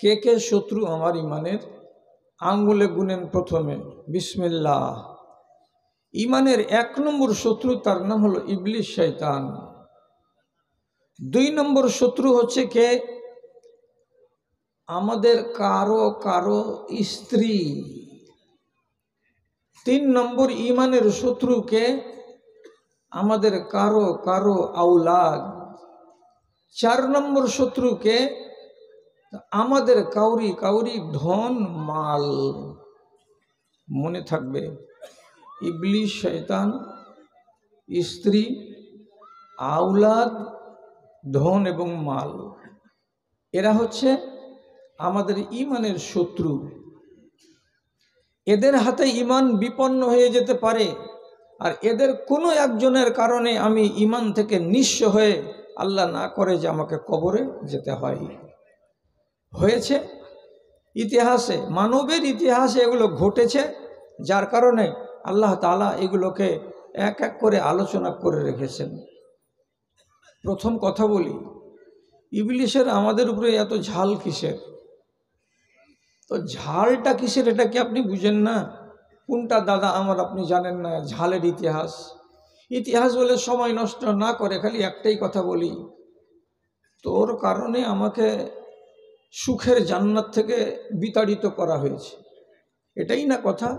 কে কে শত্রু আমার ইমানের? আঙ্গুলে গুনেন প্রথমে, বিসমিল্লাহ। ইমানের 1 নম্বর শত্রু, তার নাম হলো ইবলিস, শয়তান। 2 নম্বর শত্রু হচ্ছে কে? আমাদের কারো কারো স্ত্রী। 3 নম্বর ইমানের শত্রু কে? আমাদের কারো কারো আওলাদ। 4 নম্বর শত্রু কে? আমাদের কাউরি কাউরি ধন মাল। মনে থাকবে, ইবলিস, শয়তান, স্ত্রী, আওলাদ, ধন এবং মাল, এরা হচ্ছে আমাদের ইমানের শত্রু। এদের হাতে ইমান বিপন্ন হয়ে যেতে পারে, আর এদের কোনো একজনের কারণে আমি ইমান থেকে নিঃস্ব হয়ে, আল্লাহ না করে যে আমাকে কবরে যেতে হয়। হয়েছে ইতিহাসে, মানবের ইতিহাসে এগুলো ঘটেছে, যার কারণে আল্লাহ তাআলা এগুলোকে এক এক করে আলোচনা করে রেখেছেন। প্রথম কথা বলি, ইবলিসের আমাদের উপরে এত ঝাল কিসের? তো ঝালটা কিসের এটা কি আপনি বুঝেন না? কোনটা দাদা আমার আপনি জানেন না? ঝালের ইতিহাস। ইতিহাস বলে সময় নষ্ট না করে খালি একটাই কথা বলি, তোর কারণে আমাকে সুখের জান্নাত থেকে বিতাড়িত করা হয়েছে, এটাই না কথা?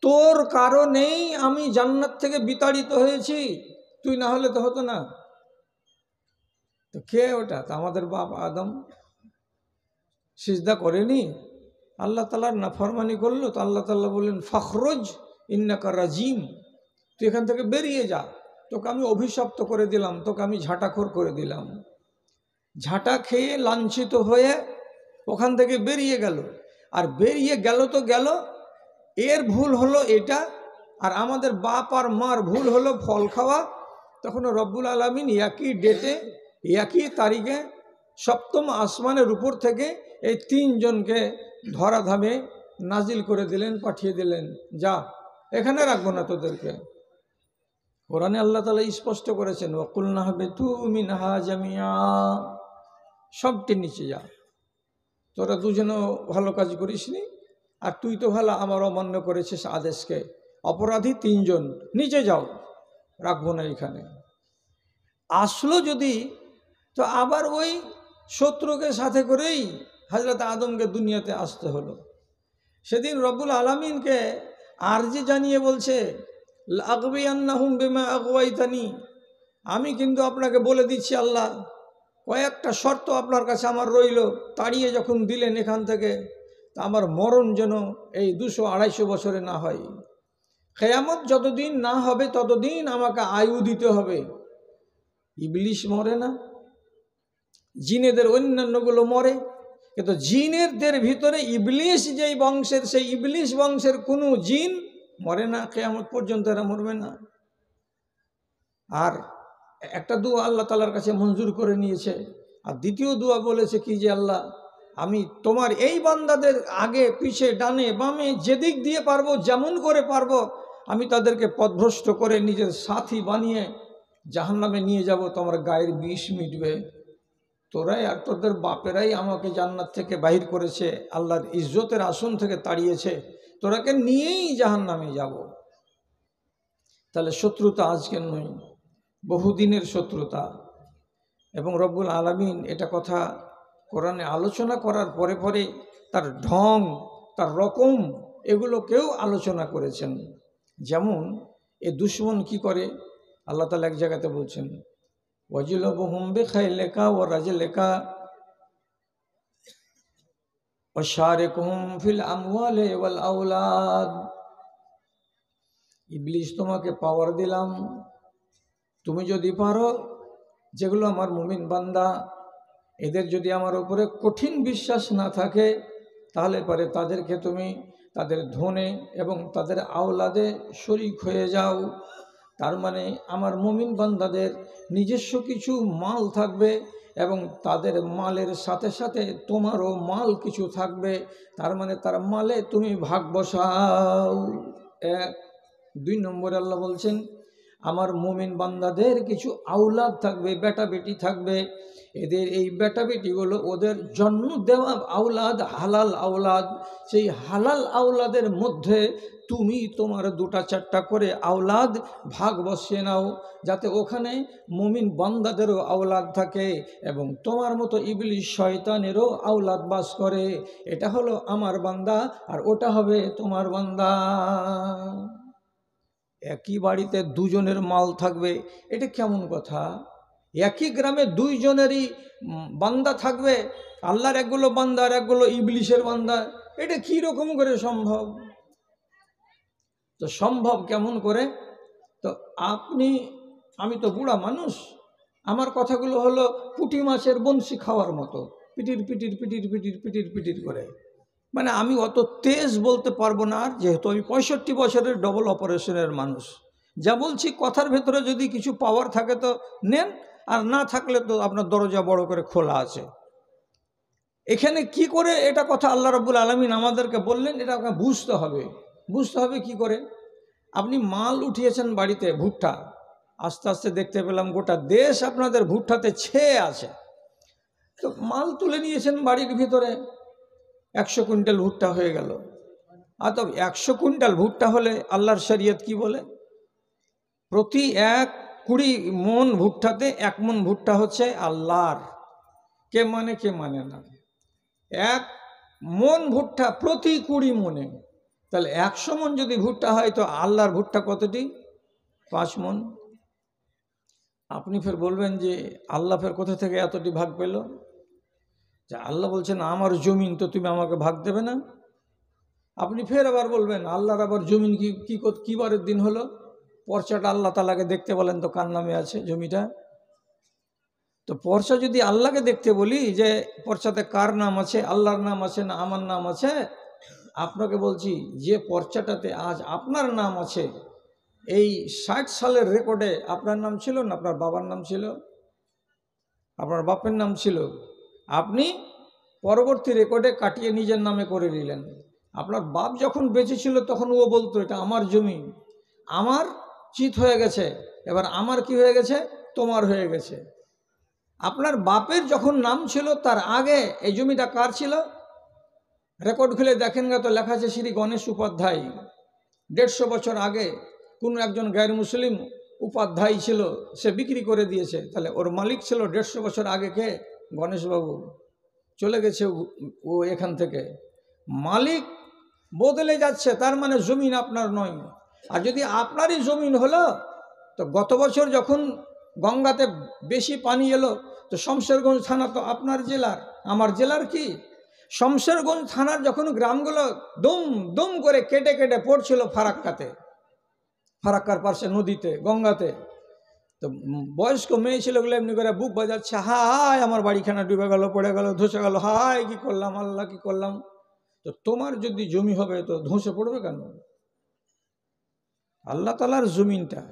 তোর কারণেই আমি জান্নাত থেকে বিতাড়িত হয়েছি, তুই না হলে তো হতো না। তো কে ওটা? তা আমাদের বাপ আদম সিজদা করেনি, আল্লাহ তাআলার নাফরমানি করলো, তো আল্লাহ তাআলা বললেন ফখরুজ ইন্নাকা রাজিম, তুই এখান থেকে বেরিয়ে যা, তোকে আমি অভিশপ্ত করে দিলাম, তোকে আমি ঝাঁটাখোর করে দিলাম। ঝাঁটা খেয়ে লাঞ্ছিত হয়ে ওখান থেকে বেরিয়ে গেল। আর বেরিয়ে গেল তো গেল, এর ভুল হলো এটা, আর আমাদের বাপ আর মার ভুল হলো ফল খাওয়া। তখন রব্বুল আলামিন একই ডেটে একই তারিখে সপ্তম আসমানের উপর থেকে এই 3 জনকে ধরাধামে নাজিল করে দিলেন, পাঠিয়ে দিলেন, যা এখানে রাখবো না তোদেরকে। কোরআনে আল্লাহ তাআলা স্পষ্ট করেছেন, ওয়াকুলনা হাবিতু মিনহা জামিয়া, সবটি নিচে যা, তোরা দুজনও ভালো কাজ করিসনি, আর তুই তো ভালো আমার অমান্য করেছিস আদেশকে, অপরাধী 3 জন, নিচে যাও, রাখবো না এখানে। আসলো যদি, তো আবার ওই শত্রুকে সাথে করেই হযরত আদমকে দুনিয়াতে আসতে হলো। সেদিন রব্বুল আলামিনকে আরজি জানিয়ে বলছে, লাগবিয়ান্নাহুম বিমা আগওয়াইতানি, আমি কিন্তু আপনাকে বলে দিচ্ছি আল্লাহ, কয়েকটা শর্ত আপনার কাছে আমার রইল, তাড়িয়ে যখন দিলেন এখান থেকে, তা আমার মরণ যেন এই 200-250 বছরে না হয়। কিয়ামত যতদিন না হবে ততদিন আমাকে আয়ু দিতে হবে। ইবলিস মরে না, জিনেদের অন্যান্যগুলো মরে, কিন্তু জিনেরদের ভিতরে ইবলিস যেই বংশের, সেই ইবলিস বংশের কোনো জিন মরে না, কিয়ামত পর্যন্ত এরা মরবে না। আর একটা দোয়া আল্লাহ তাআলার কাছে মঞ্জুর করে নিয়েছে, আর দ্বিতীয় দোয়া বলেছে কি, যে আল্লাহ আমি তোমার এই বান্দাদের আগে পিছে ডানে বামে যেদিক দিয়ে পারবো, যেমন করে পারবো, আমি তাদেরকে পথভ্রষ্ট করে নিজের সাথী বানিয়ে জাহান্নামে নিয়ে যাব, তোমার গায়ের বিষ মিটবে। তোরাই আর তোদের বাপেরাই আমাকে জান্নাত থেকে বাহির করেছে, আল্লাহর ইজ্জতের আসন থেকে তাড়িয়েছে, তোরাকে নিয়েই জাহান্নামে যাব। তাহলে শত্রুতা আজকের নয়, বহুদিনের শত্রুতা। এবং রব্বুল আলামিন এটা কথা কোরআনে আলোচনা করার পরে পরে তার ঢং, তার রকম, এগুলোকেও আলোচনা করেছেন। যেমন এ দুশ্মন কি করে, আল্লাহ তাআলা এক জায়গাতে বলছেন, ওয়াজিলুহুম বিখাইলিকা ওয়া রাজলিকা ওয়া শারিকুহুম ফিল আমওয়ালি ওয়াল আওলাদ। ইবলিস, তোমাকে পাওয়ার দিলাম, তুমি যদি পারো, যেগুলো আমার মুমিন বান্দা, এদের যদি আমার উপরে কঠিন বিশ্বাস না থাকে, তাহলে পরে তাদেরকে তুমি তাদের ধনে এবং তাদের আওলাদে শরীক হয়ে যাও। তার মানে আমার মুমিন বান্দাদের নিজস্ব কিছু মাল থাকবে, এবং তাদের মালের সাথে সাথে তোমারও মাল কিছু থাকবে, তার মানে তার মালে তুমি ভাগ বসাও। 1। 2 নম্বরে আল্লাহ বলছেন, আমার মুমিন বান্দাদের কিছু আওলাদ থাকবে, বেটা বেটি থাকবে। এদের এই বেটা বেটিগুলো ওদের জন্ম দেওয়া আওলাদ, হালাল আওলাদ। সেই হালাল আওলাদের মধ্যে তুমি তোমার 2-4টা করে আওলাদ ভাগ বসিয়ে নাও, যাতে ওখানে মুমিন বান্দাদেরও আওলাদ থাকে এবং তোমার মতো ইবলিশ শয়তানেরও আওলাদ বাস করে। এটা হলো আমার বান্দা আর ওটা হবে তোমার বান্দা। একই বাড়িতে দুজনের মাল থাকবে, এটা কেমন কথা? একই গ্রামে দুইজনেরই বান্দা থাকবে, আল্লাহর একগুলো বান্দা আর একগুলো ইবলিশের বান্দা, এটা কি রকম করে সম্ভব? তো সম্ভব কেমন করে? তো আমি তো বুড়া মানুষ, আমার কথাগুলো হলো পুঁটি মাছের বনশি খাওয়ার মতো, পিটির পিটির পিটির পিটির পিটির পিটির করে। মানে আমি অত তেজ বলতে পারবো না, আর যেহেতু আমি 65 বছরের ডবল অপারেশনের মানুষ। যা বলছি কথার ভেতরে যদি কিছু পাওয়ার থাকে তো নেন, আর না থাকলে তো আপনার দরজা বড় করে খোলা আছে। এখানে কি করে এটা কথা আল্লাহ রাব্বুল আলামিন আমাদেরকে বললেন, এটা আপনাকে বুঝতে হবে কি করে। আপনি মাল উঠিয়েছেন বাড়িতে, ভুট্টা, আস্তে আস্তে দেখতে পেলাম গোটা দেশ আপনাদের ভুট্টাতে ছেয়ে আছে। তো মাল তুলে নিয়েছেন বাড়ির ভিতরে, 100 কুইন্টাল ভুট্টা হয়ে গেল। আর তবে 100 কুইন্টাল ভুট্টা হলে আল্লাহর শরীয়ত কি বলে? প্রতি 20 মন ভুট্টাতে 1 মন ভুট্টা হচ্ছে আল্লাহর। কে মানে না। 1 মন ভুট্টা প্রতি 20 মনে, তাহলে 100 মন যদি ভুট্টা হয় তো আল্লাহর ভুট্টা কতটি? 5 মন। আপনি ফের বলবেন যে আল্লাহ ফের কোথা থেকে এতটি ভাগ পেল? যে আল্লাহ বলছেন আমার জমিন, তো তুমি আমাকে ভাগ দেবে না? আপনি ফের আবার বলবেন আল্লাহর আবার জমিন কি বারের দিন হলো? পর্চাটা আল্লাহ তাআলাকে দেখতে বলেন তো কার নামে আছে জমিটা? তো পর্চা যদি আল্লাহকে দেখতে বলি, যে পর্চাতে কার নাম আছে, আল্লাহর নাম আছে না আমার নাম আছে? আপনাকে বলছি যে পর্চাটাতে আজ আপনার নাম আছে, এই 60 সালের রেকর্ডে আপনার নাম ছিল না? আপনার বাবার নাম ছিল, আপনার বাপের নাম ছিল। আপনি পরবর্তী রেকর্ডে কাটিয়ে নিজের নামে করে নিলেন। আপনার বাপ যখন বেঁচে ছিল তখন ও বলতো এটা আমার জমি, আমার চিত হয়ে গেছে, এবার আমার কি হয়ে গেছে? তোমার হয়ে গেছে। আপনার বাপের যখন নাম ছিল তার আগে এই জমিটা কার ছিল? রেকর্ড খুলে দেখেন গা, তো লেখা আছে শ্রী গণেশ উপাধ্যায়। 150 বছর আগে কোনো একজন গায়ের মুসলিম উপাধ্যায় ছিল, সে বিক্রি করে দিয়েছে। তাহলে ওর মালিক ছিল 150 বছর আগে কে? গণেশবাবু। চলে গেছে ও এখান থেকে। মালিক বদলে যাচ্ছে, তার মানে জমিন আপনার নয়। আর যদি আপনারই জমিন হলো, তো গত বছর যখন গঙ্গাতে বেশি পানি এলো, তো শমশেরগঞ্জ থানা তো আপনার জেলার, আমার জেলার কি? শমশেরগঞ্জ থানার যখন গ্রামগুলো দুম দুম করে কেটে কেটে পড়ছিল ফারাক্কার পাশে নদীতে, গঙ্গাতে, তো বয়স্ক মেয়ে ছেলেগুলো এমনি করে বুক বাজাচ্ছে, হায় আমার বাড়িখানা ডুবে গেল, পড়ে গেল, ধসে গেল, হায় কি করলাম, আল্লাহ কি করলাম। তো তোমার যদি জমি হবে তো ধসে পড়বে কেন? আল্লাহ তাআলার জমিনটা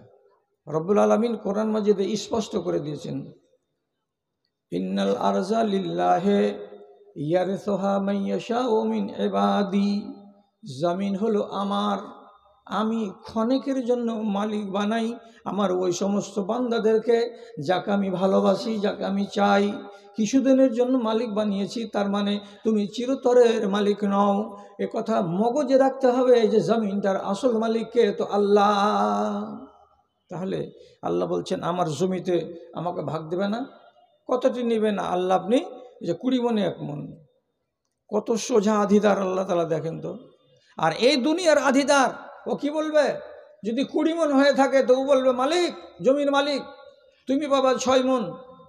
রব্বুল আলামিন কোরআন মাজিদে স্পষ্ট করে দিয়েছেন, ইন্নাল আরজা লিল্লাহি ইয়ারসুহা মান ইয়াশাউ মিন ইবাদি। জমিন হলো আমার, আমি ক্ষণিকের জন্য মালিক বানাই আমার ওই সমস্ত বান্দাদেরকে যাকে আমি ভালোবাসি, যাকে আমি চাই। কিছুদিনের জন্য মালিক বানিয়েছি, তার মানে তুমি চিরতরের মালিক নও। এ কথা মগজে রাখতে হবে যে জমিনটার আসল মালিককে তো আল্লাহ। তাহলে আল্লাহ বলছেন আমার জমিতে আমাকে ভাগ দেবে না? কতটি নেবে না আল্লাহ? আপনি যে 20 মনে 1 মন, কত সোজা আধিদার আল্লাহ তাআলা দেখেন তো। আর এই দুনিয়ার আধিদার ও কি বলবে? যদি 20 মন হয়ে থাকে তো ও বলবে মালিক, জমির মালিক, তুমি পাবা 6 মন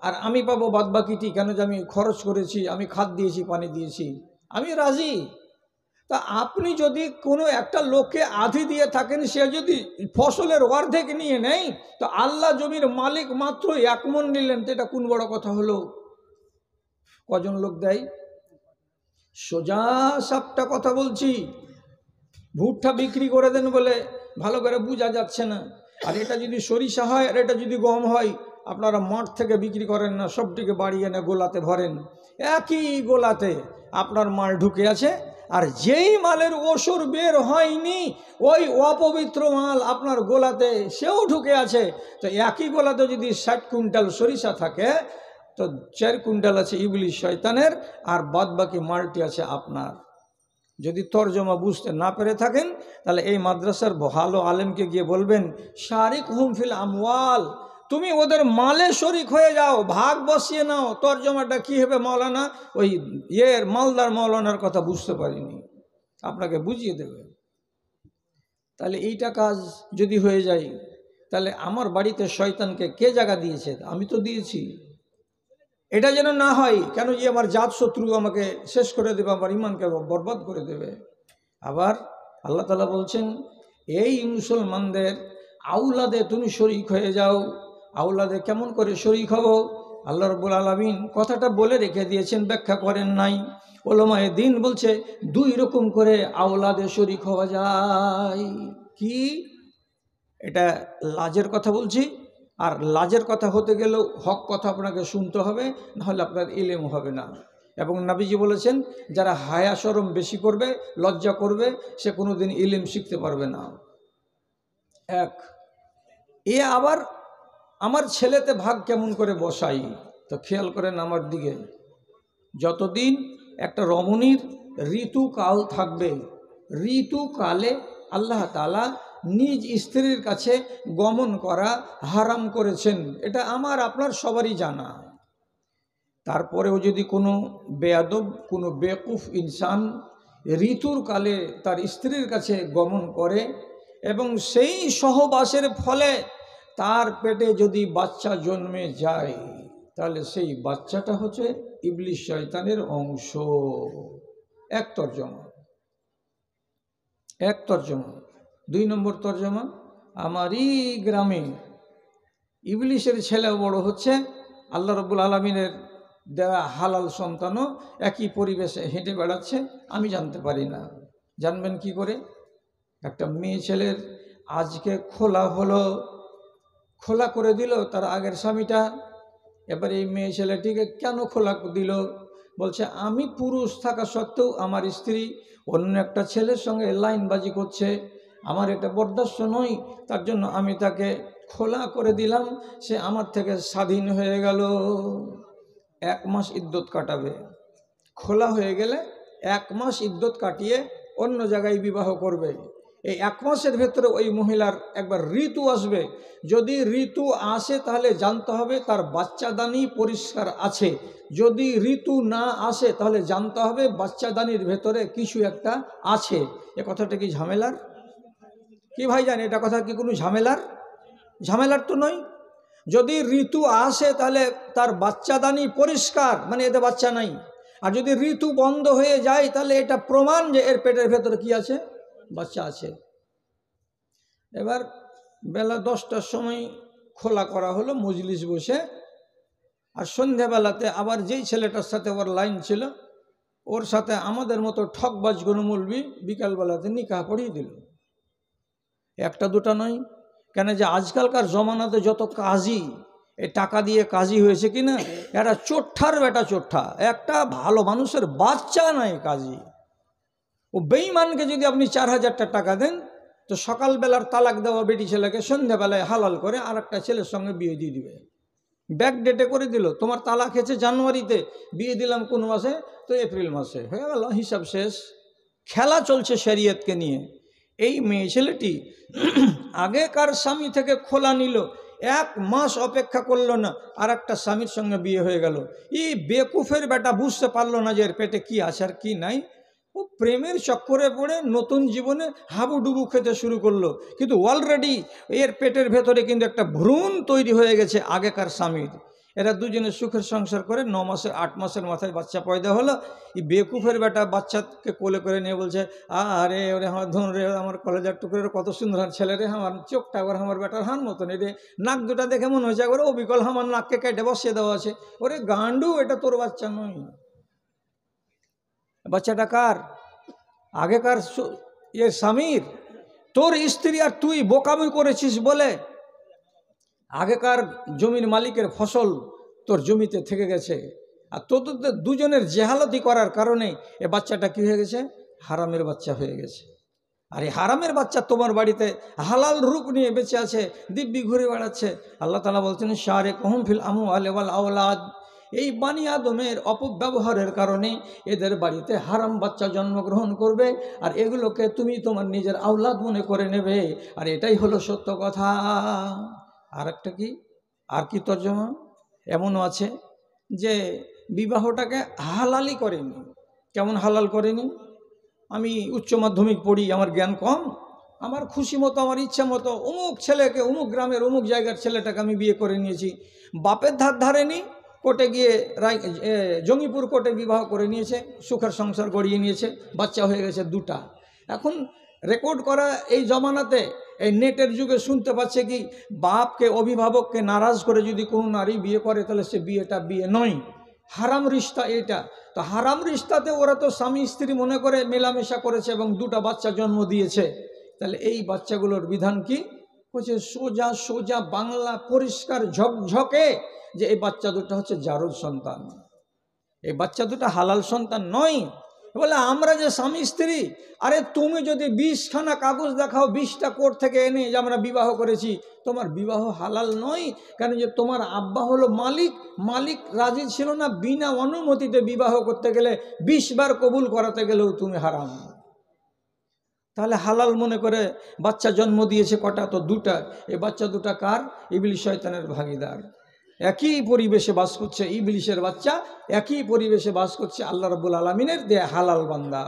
আর আমি পাবো বাদ বাকিটি, কেন যে আমি খরচ করেছি, আমি খাদ দিয়েছি, পানি দিয়েছি, আমি রাজি। তা আপনি যদি কোনো একটা লোককে আধি দিয়ে থাকেন, সে যদি ফসলের অর্ধেক নিয়ে নেয়, তো আল্লাহ জমির মালিক মাত্র 1 মন নিলেন, তো এটা কোন বড় কথা হলো? কজন লোক দেয়? সোজা সাপটা কথা বলছি। ভুট্টা বিক্রি করে দেন বলে ভালো করে বোঝা যাচ্ছে না। আর এটা যদি সরিষা হয় আর এটা যদি গম হয়, আপনারা মাঠ থেকে বিক্রি করেন না, সবটিকে বাড়ি এনে গোলাতে ভরেন। একই গোলাতে আপনার মাল ঢুকে আছে আর যেই মালের ওসর বের হয়নি ওই অপবিত্র মাল আপনার গোলাতে সেও ঢুকে আছে। তো একই গোলাতে যদি 60 কুইন্টাল সরিষা থাকে, তো 4 কুইন্টাল আছে ইবলিশ শয়তানের, আর বাদবাকি মালটি আছে আপনার। যদি তর্জমা বুঝতে না পেরে থাকেন তাহলে এই মাদ্রাসার ভালো আলেমকে গিয়ে বলবেন, শারিক হুম ফিল আমওয়াল, তুমি ওদের মালে শরিক হয়ে যাও, ভাগ বসিয়ে নাও। তর্জমাটা কী হবে মৌলানা? ওই মালদার মৌলানার কথা বুঝতে পারিনি, আপনাকে বুঝিয়ে দেবে। তাহলে এইটা কাজ যদি হয়ে যায়, তাহলে আমার বাড়িতে শয়তানকে কে জায়গা দিয়েছে? আমি তো দিয়েছি। এটা যেন না হয়, কেন যে আমার জাত শত্রু আমাকে শেষ করে দেবে, আমার ইমানকে বরবাদ করে দেবে। আবার আল্লাহ তাআলা বলছেন, এই মুসলমানদের আউলাদে তুমি শরিক হয়ে যাও। আউলাদে কেমন করে শরিক হব? আল্লাহ রাব্বুল আলামিন কথাটা বলে রেখে দিয়েছেন, ব্যাখ্যা করেন নাই। উলামায়ে দ্বীন বলছে 2 রকম করে আউলাদে শরিক হওয়া যায়। কি? এটা লাজের কথা বলছি, আর লাজের কথা হতে গেলেও হক কথা আপনাকে শুনতে হবে, নাহলে আপনার ইলম হবে না। এবং নবীজি বলেছেন, যারা হায়া শরম বেশি করবে, লজ্জা করবে, সে কোনোদিন ইলম শিখতে পারবে না। আবার আমার ছেলেতে ভাগ কেমন করে বসাই? তো খেয়াল করেন আমার দিকে, যতদিন একটা রমণীর ঋতুকাল থাকবে, ঋতুকালে আল্লাহ তাআলা নিজ স্ত্রীর কাছে গমন করা হারাম করেছেন, এটা আমার আপনার সবারই জানা। তারপরেও যদি কোনো বেয়াদব, কোনো বেকুফ ইনসান ঋতুর কালে তার স্ত্রীর কাছে গমন করে এবং সেই সহবাসের ফলে তার পেটে যদি বাচ্চা জন্মে যায়, তাহলে সেই বাচ্চাটা হচ্ছে ইবলিশ শয়তানের অংশ। এক তর্জমা। 2 নম্বর তর্জমা, আমারই গ্রামে ইবলিশের ছেলে বড় হচ্ছে, আল্লাহ রাব্বুল আলামিনের দেওয়া হালাল সন্তানও একই পরিবেশে হেঁটে বেড়াচ্ছে, আমি জানতে পারি না। জানবেন কি করে? একটা মেয়ে ছেলের আজকে খোলা করে দিল তার আগের স্বামীটা। এবার এই মেয়ে ছেলেটিকে কেন খোলা দিল? বলছে, আমি পুরুষ থাকা সত্ত্বেও আমার স্ত্রী অন্য একটা ছেলের সঙ্গে লাইনবাজি করছে, আমার এটা বরদাস্ত নয়, তার জন্য আমি তাকে খোলা করে দিলাম, সে আমার থেকে স্বাধীন হয়ে গেল। 1 মাস ইদ্যত কাটাবে। খোলা হয়ে গেলে 1 মাস ইদ্যত কাটিয়ে অন্য জায়গায় বিবাহ করবে। এই 1 মাসের ভেতরে ওই মহিলার একবার ঋতু আসবে। যদি ঋতু আসে তাহলে জানতে হবে তার বাচ্চাদানি পরিষ্কার আছে। যদি ঋতু না আসে তাহলে জানতে হবে বাচ্চাদানির ভেতরে কিছু একটা আছে। এ কথাটা কি ঝামেলার? কি ভাই জান, এটা কথা কি কোনো ঝামেলার তো নয়। যদি ঋতু আসে তাহলে তার বাচ্চাদানি পরিষ্কার, মানে এতে বাচ্চা নাই। আর যদি ঋতু বন্ধ হয়ে যায় তাহলে এটা প্রমাণ যে এর পেটের ভেতরে কি আছে? বাচ্চা আছে। এবার বেলা 10টার সময় খোলা করা হলো মজলিস বসে, আর সন্ধ্যাবেলাতে আবার যেই ছেলেটার সাথে ওর লাইন ছিল, ওর সাথে আমাদের মতো ঠকবাজ গণমৌলবি বিকালবেলাতে নিকাহ পড়িয়ে দিল। 1টা 2টা নয়, কেন যে আজকালকার জমানাতে যত কাজী, এই টাকা দিয়ে কাজী হয়েছে কি না, এরা চোট্টার বেটা চোট্টা, একটা ভালো মানুষের বাচ্চা নাই কাজী। ও বেঈমানকে যদি আপনি 4000 টাকা দেন, তো সকালবেলার তালাক দেওয়া বেটি ছেলেকে সন্ধ্যাবেলায় হালাল করে আর একটা ছেলের সঙ্গে বিয়ে দিয়ে দিবে। ব্যাক ডেটে করে দিল, তোমার তালাক হয়েছে জানুয়ারিতে, বিয়ে দিলাম কোন মাসে? তো এপ্রিল মাসে, হয়ে গেল, হিসাব শেষ। খেলা চলছে শরিয়তকে নিয়ে। এই মেয়ে ছেলেটি আগেকার স্বামী থেকে খোলা নিল, 1 মাস অপেক্ষা করলো না, আর একটা স্বামীর সঙ্গে বিয়ে হয়ে গেল। এই বেকুফের বেটা বুঝতে পারলো না যে এর পেটে কি আছে আর কি নাই। ও প্রেমের চক্করে পড়ে নতুন জীবনে হাবুডুবু খেতে শুরু করলো, কিন্তু অলরেডি এর পেটের ভেতরে কিন্তু একটা ভ্রূণ তৈরি হয়ে গেছে আগেকার স্বামীর। এরা দুজনে সুখের সংসার করে 9 মাসের 8 মাসের মাথায় বাচ্চা পয়দা হলো। এই বেকুফের বেটা বাচ্চাকে কোলে করে নিয়ে বলছে, আরে ওরে আমার ধন রে, আমার কলেজার টুকরে, কত সুন্দর ছেলে রে, আমার চোখটা একবার আমার বেটার হান মতন, রে নাক দুটা দেখে মনে হয়েছে একবার অবিকল আমার নাককে কেটে বসিয়ে দেওয়া আছে। ওরে গান্ডু, এটা তোর বাচ্চা নয়। বাচ্চাটা কার? আগেকার স্বামীর। তোর স্ত্রী আর তুই বোকামি করেছিস বলে আগেকার জমির মালিকের ফসল তোর জমিতে থেকে গেছে, আর তোদের দুজনের জেহালতি করার কারণে এ বাচ্চাটা কী হয়ে গেছে? হারামের বাচ্চা হয়ে গেছে। আর এই হারামের বাচ্চা তোমার বাড়িতে হালাল রূপ নিয়ে বেঁচে আছে, দিব্যি ঘুরে বেড়াচ্ছে। আল্লাহ তাআলা বলছেন শারিকুহুম ফিল আমওয়ালি ওয়াল আওলাদ। এই বানি আদমের অপব্যবহারের কারণে এদের বাড়িতে হারাম বাচ্চা জন্মগ্রহণ করবে, আর এগুলোকে তুমি তোমার নিজের আওলাদ মনে করে নেবে। আর এটাই হলো সত্য কথা। আর একটা কি, আর কি তর্জমা? এমনও আছে যে বিবাহটাকে হালালই করেনি। কেমন হালাল করেনি? আমি উচ্চ মাধ্যমিক পড়ি, আমার জ্ঞান কম, আমার খুশি মতো আমার ইচ্ছা মতো অমুক ছেলেকে, অমুক গ্রামের অমুক জায়গার ছেলেটাকে আমি বিয়ে করে নিয়েছি। বাপের ধার ধারেনি, কোর্টে গিয়ে জঙ্গিপুর কোর্টে বিবাহ করে নিয়েছে, সুখের সংসার গড়িয়ে নিয়েছে, বাচ্চা হয়ে গেছে 2টা। এখন রেকর্ড করা এই জমানাতে, এই নেটের যুগে শুনতে পাচ্ছে কি, বাপকে, অভিভাবককে নারাজ করে যদি কোনো নারী বিয়ে করে তাহলে সে বিয়েটা বিয়ে নয়, হারাম রিশতা এটা। তো হারাম রিশতাতে ওরা তো স্বামী স্ত্রী মনে করে মেলামেশা করেছে এবং 2টা বাচ্চা জন্ম দিয়েছে। তাহলে এই বাচ্চাগুলোর বিধান কি? বলছে সোজা সোজা বাংলা পরিষ্কার ঝকঝকে যে এই বাচ্চা দুটো হচ্ছে জারজ সন্তান, এই বাচ্চা দুটো হালাল সন্তান নয়। বলে আমরা যে স্বামী স্ত্রী, আরে তুমি যদি 20খানা কাগজ দেখাও 20টা কোর্ট থেকে এনে যে আমরা বিবাহ করেছি, তোমার বিবাহ হালাল নয়। কেন? যে তোমার আব্বা হলো মালিক, মালিক রাজি ছিল না, বিনা অনুমতিতে বিবাহ করতে গেলে 20 বার কবুল করাতে গেলেও তুমি হারাম। তাহলে হালাল মনে করে বাচ্চা জন্ম দিয়েছে কটা? তো 2টা। এই বাচ্চা 2টা কার? ইবলিস শয়তানের ভাগীদার। একই পরিবেশে বাস করছে, ইবলিসের বাচ্চা একই পরিবেশে বাস করছে আল্লাহ রাব্বুল আলামিনের দেয়া হালাল বান্দা।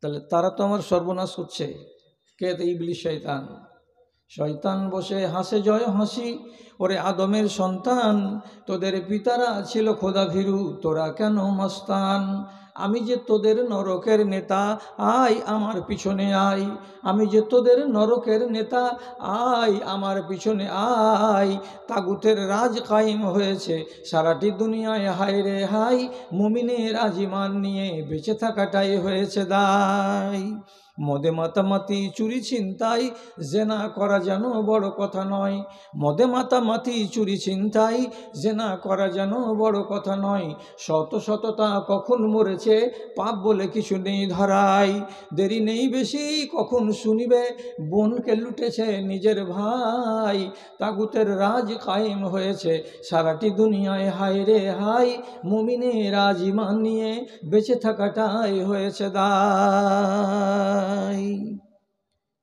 তাহলে তারা তো আমার সর্বনাশ করছে। কে? তো ইবলিস শয়তান। শয়তান বসে হাসে জয় হাসি, ওরে আদমের সন্তান, তোদের পিতারা ছিল খোদা ভীরু, তোরা কেন মস্তান। আমি যে তোদের নরকের নেতা, আয় আমার পিছনে আয়। আমি যে তোদের নরকের নেতা, আয় আমার পিছনে আয়। তাগুতের রাজ কায়েম হয়েছে সারাটি দুনিয়ায়, হায় রে হাই। মুমিনের আজিমান নিয়ে বেঁচে থাকাটাই হয়েছে দায়। মদে মাতামাতি চুরি ছিনতাই জেনা করা যেন বড় কথা নয়। মদে মাতামাতি চুরি ছিনতাই জেনা করা যেন বড় কথা নয়। শত শততা কখন মরেছে, পাপ বলে কিছু নেই ধরাই। দেরি নেই বেশি, কখন শুনিবে, বোনকে লুটেছে নিজের ভাই। তাগুতের রাজ কায়েম হয়েছে সারাটি দুনিয়ায়, হায় রে হাই। মুমিনের রাজ ঈমান নিয়ে বেঁচে থাকাটাই হয়েছে দায়।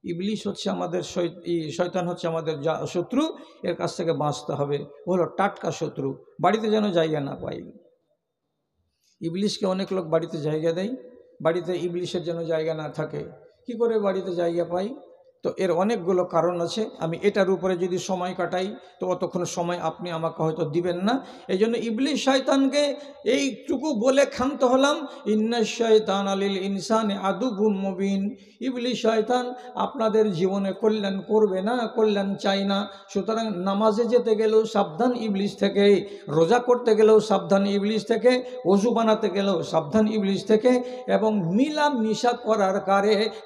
ইবলিস হচ্ছে আমাদের শয়তান হচ্ছে আমাদের শত্রু, এর কাছ থেকে বাঁচতে হবে। হলো টাটকা শত্রু, বাড়িতে যেন জায়গা না পাই। ইবলিসকে অনেক লোক বাড়িতে জায়গা দেয়, বাড়িতে ইবলিসের যেন জায়গা না থাকে। কি করে বাড়িতে জায়গা পাই? তো এর অনেকগুলো কারণ আছে। আমি এটার উপরে যদি সময় কাটাই তো অতক্ষণ সময় আপনি আমাকে হয়তো দিবেন না। এই জন্য ইবলিস শয়তানকে এইটুকু বলে ক্ষান্ত হলাম, ইন্নাশ শায়তানা লিল ইনসানি আদুবুম মুবিন। ইবলিস শয়তান আপনাদের জীবনে কল্যাণ করবে না, কল্যাণ চাই না। সুতরাং নামাজে যেতে গেলেও সাবধান ইবলিস থেকে, রোজা করতে গেলেও সাবধান ইবলিস থেকে, ওযু বানাতে গেলেও সাবধান ইবলিস থেকে, এবং মিলামিশা করার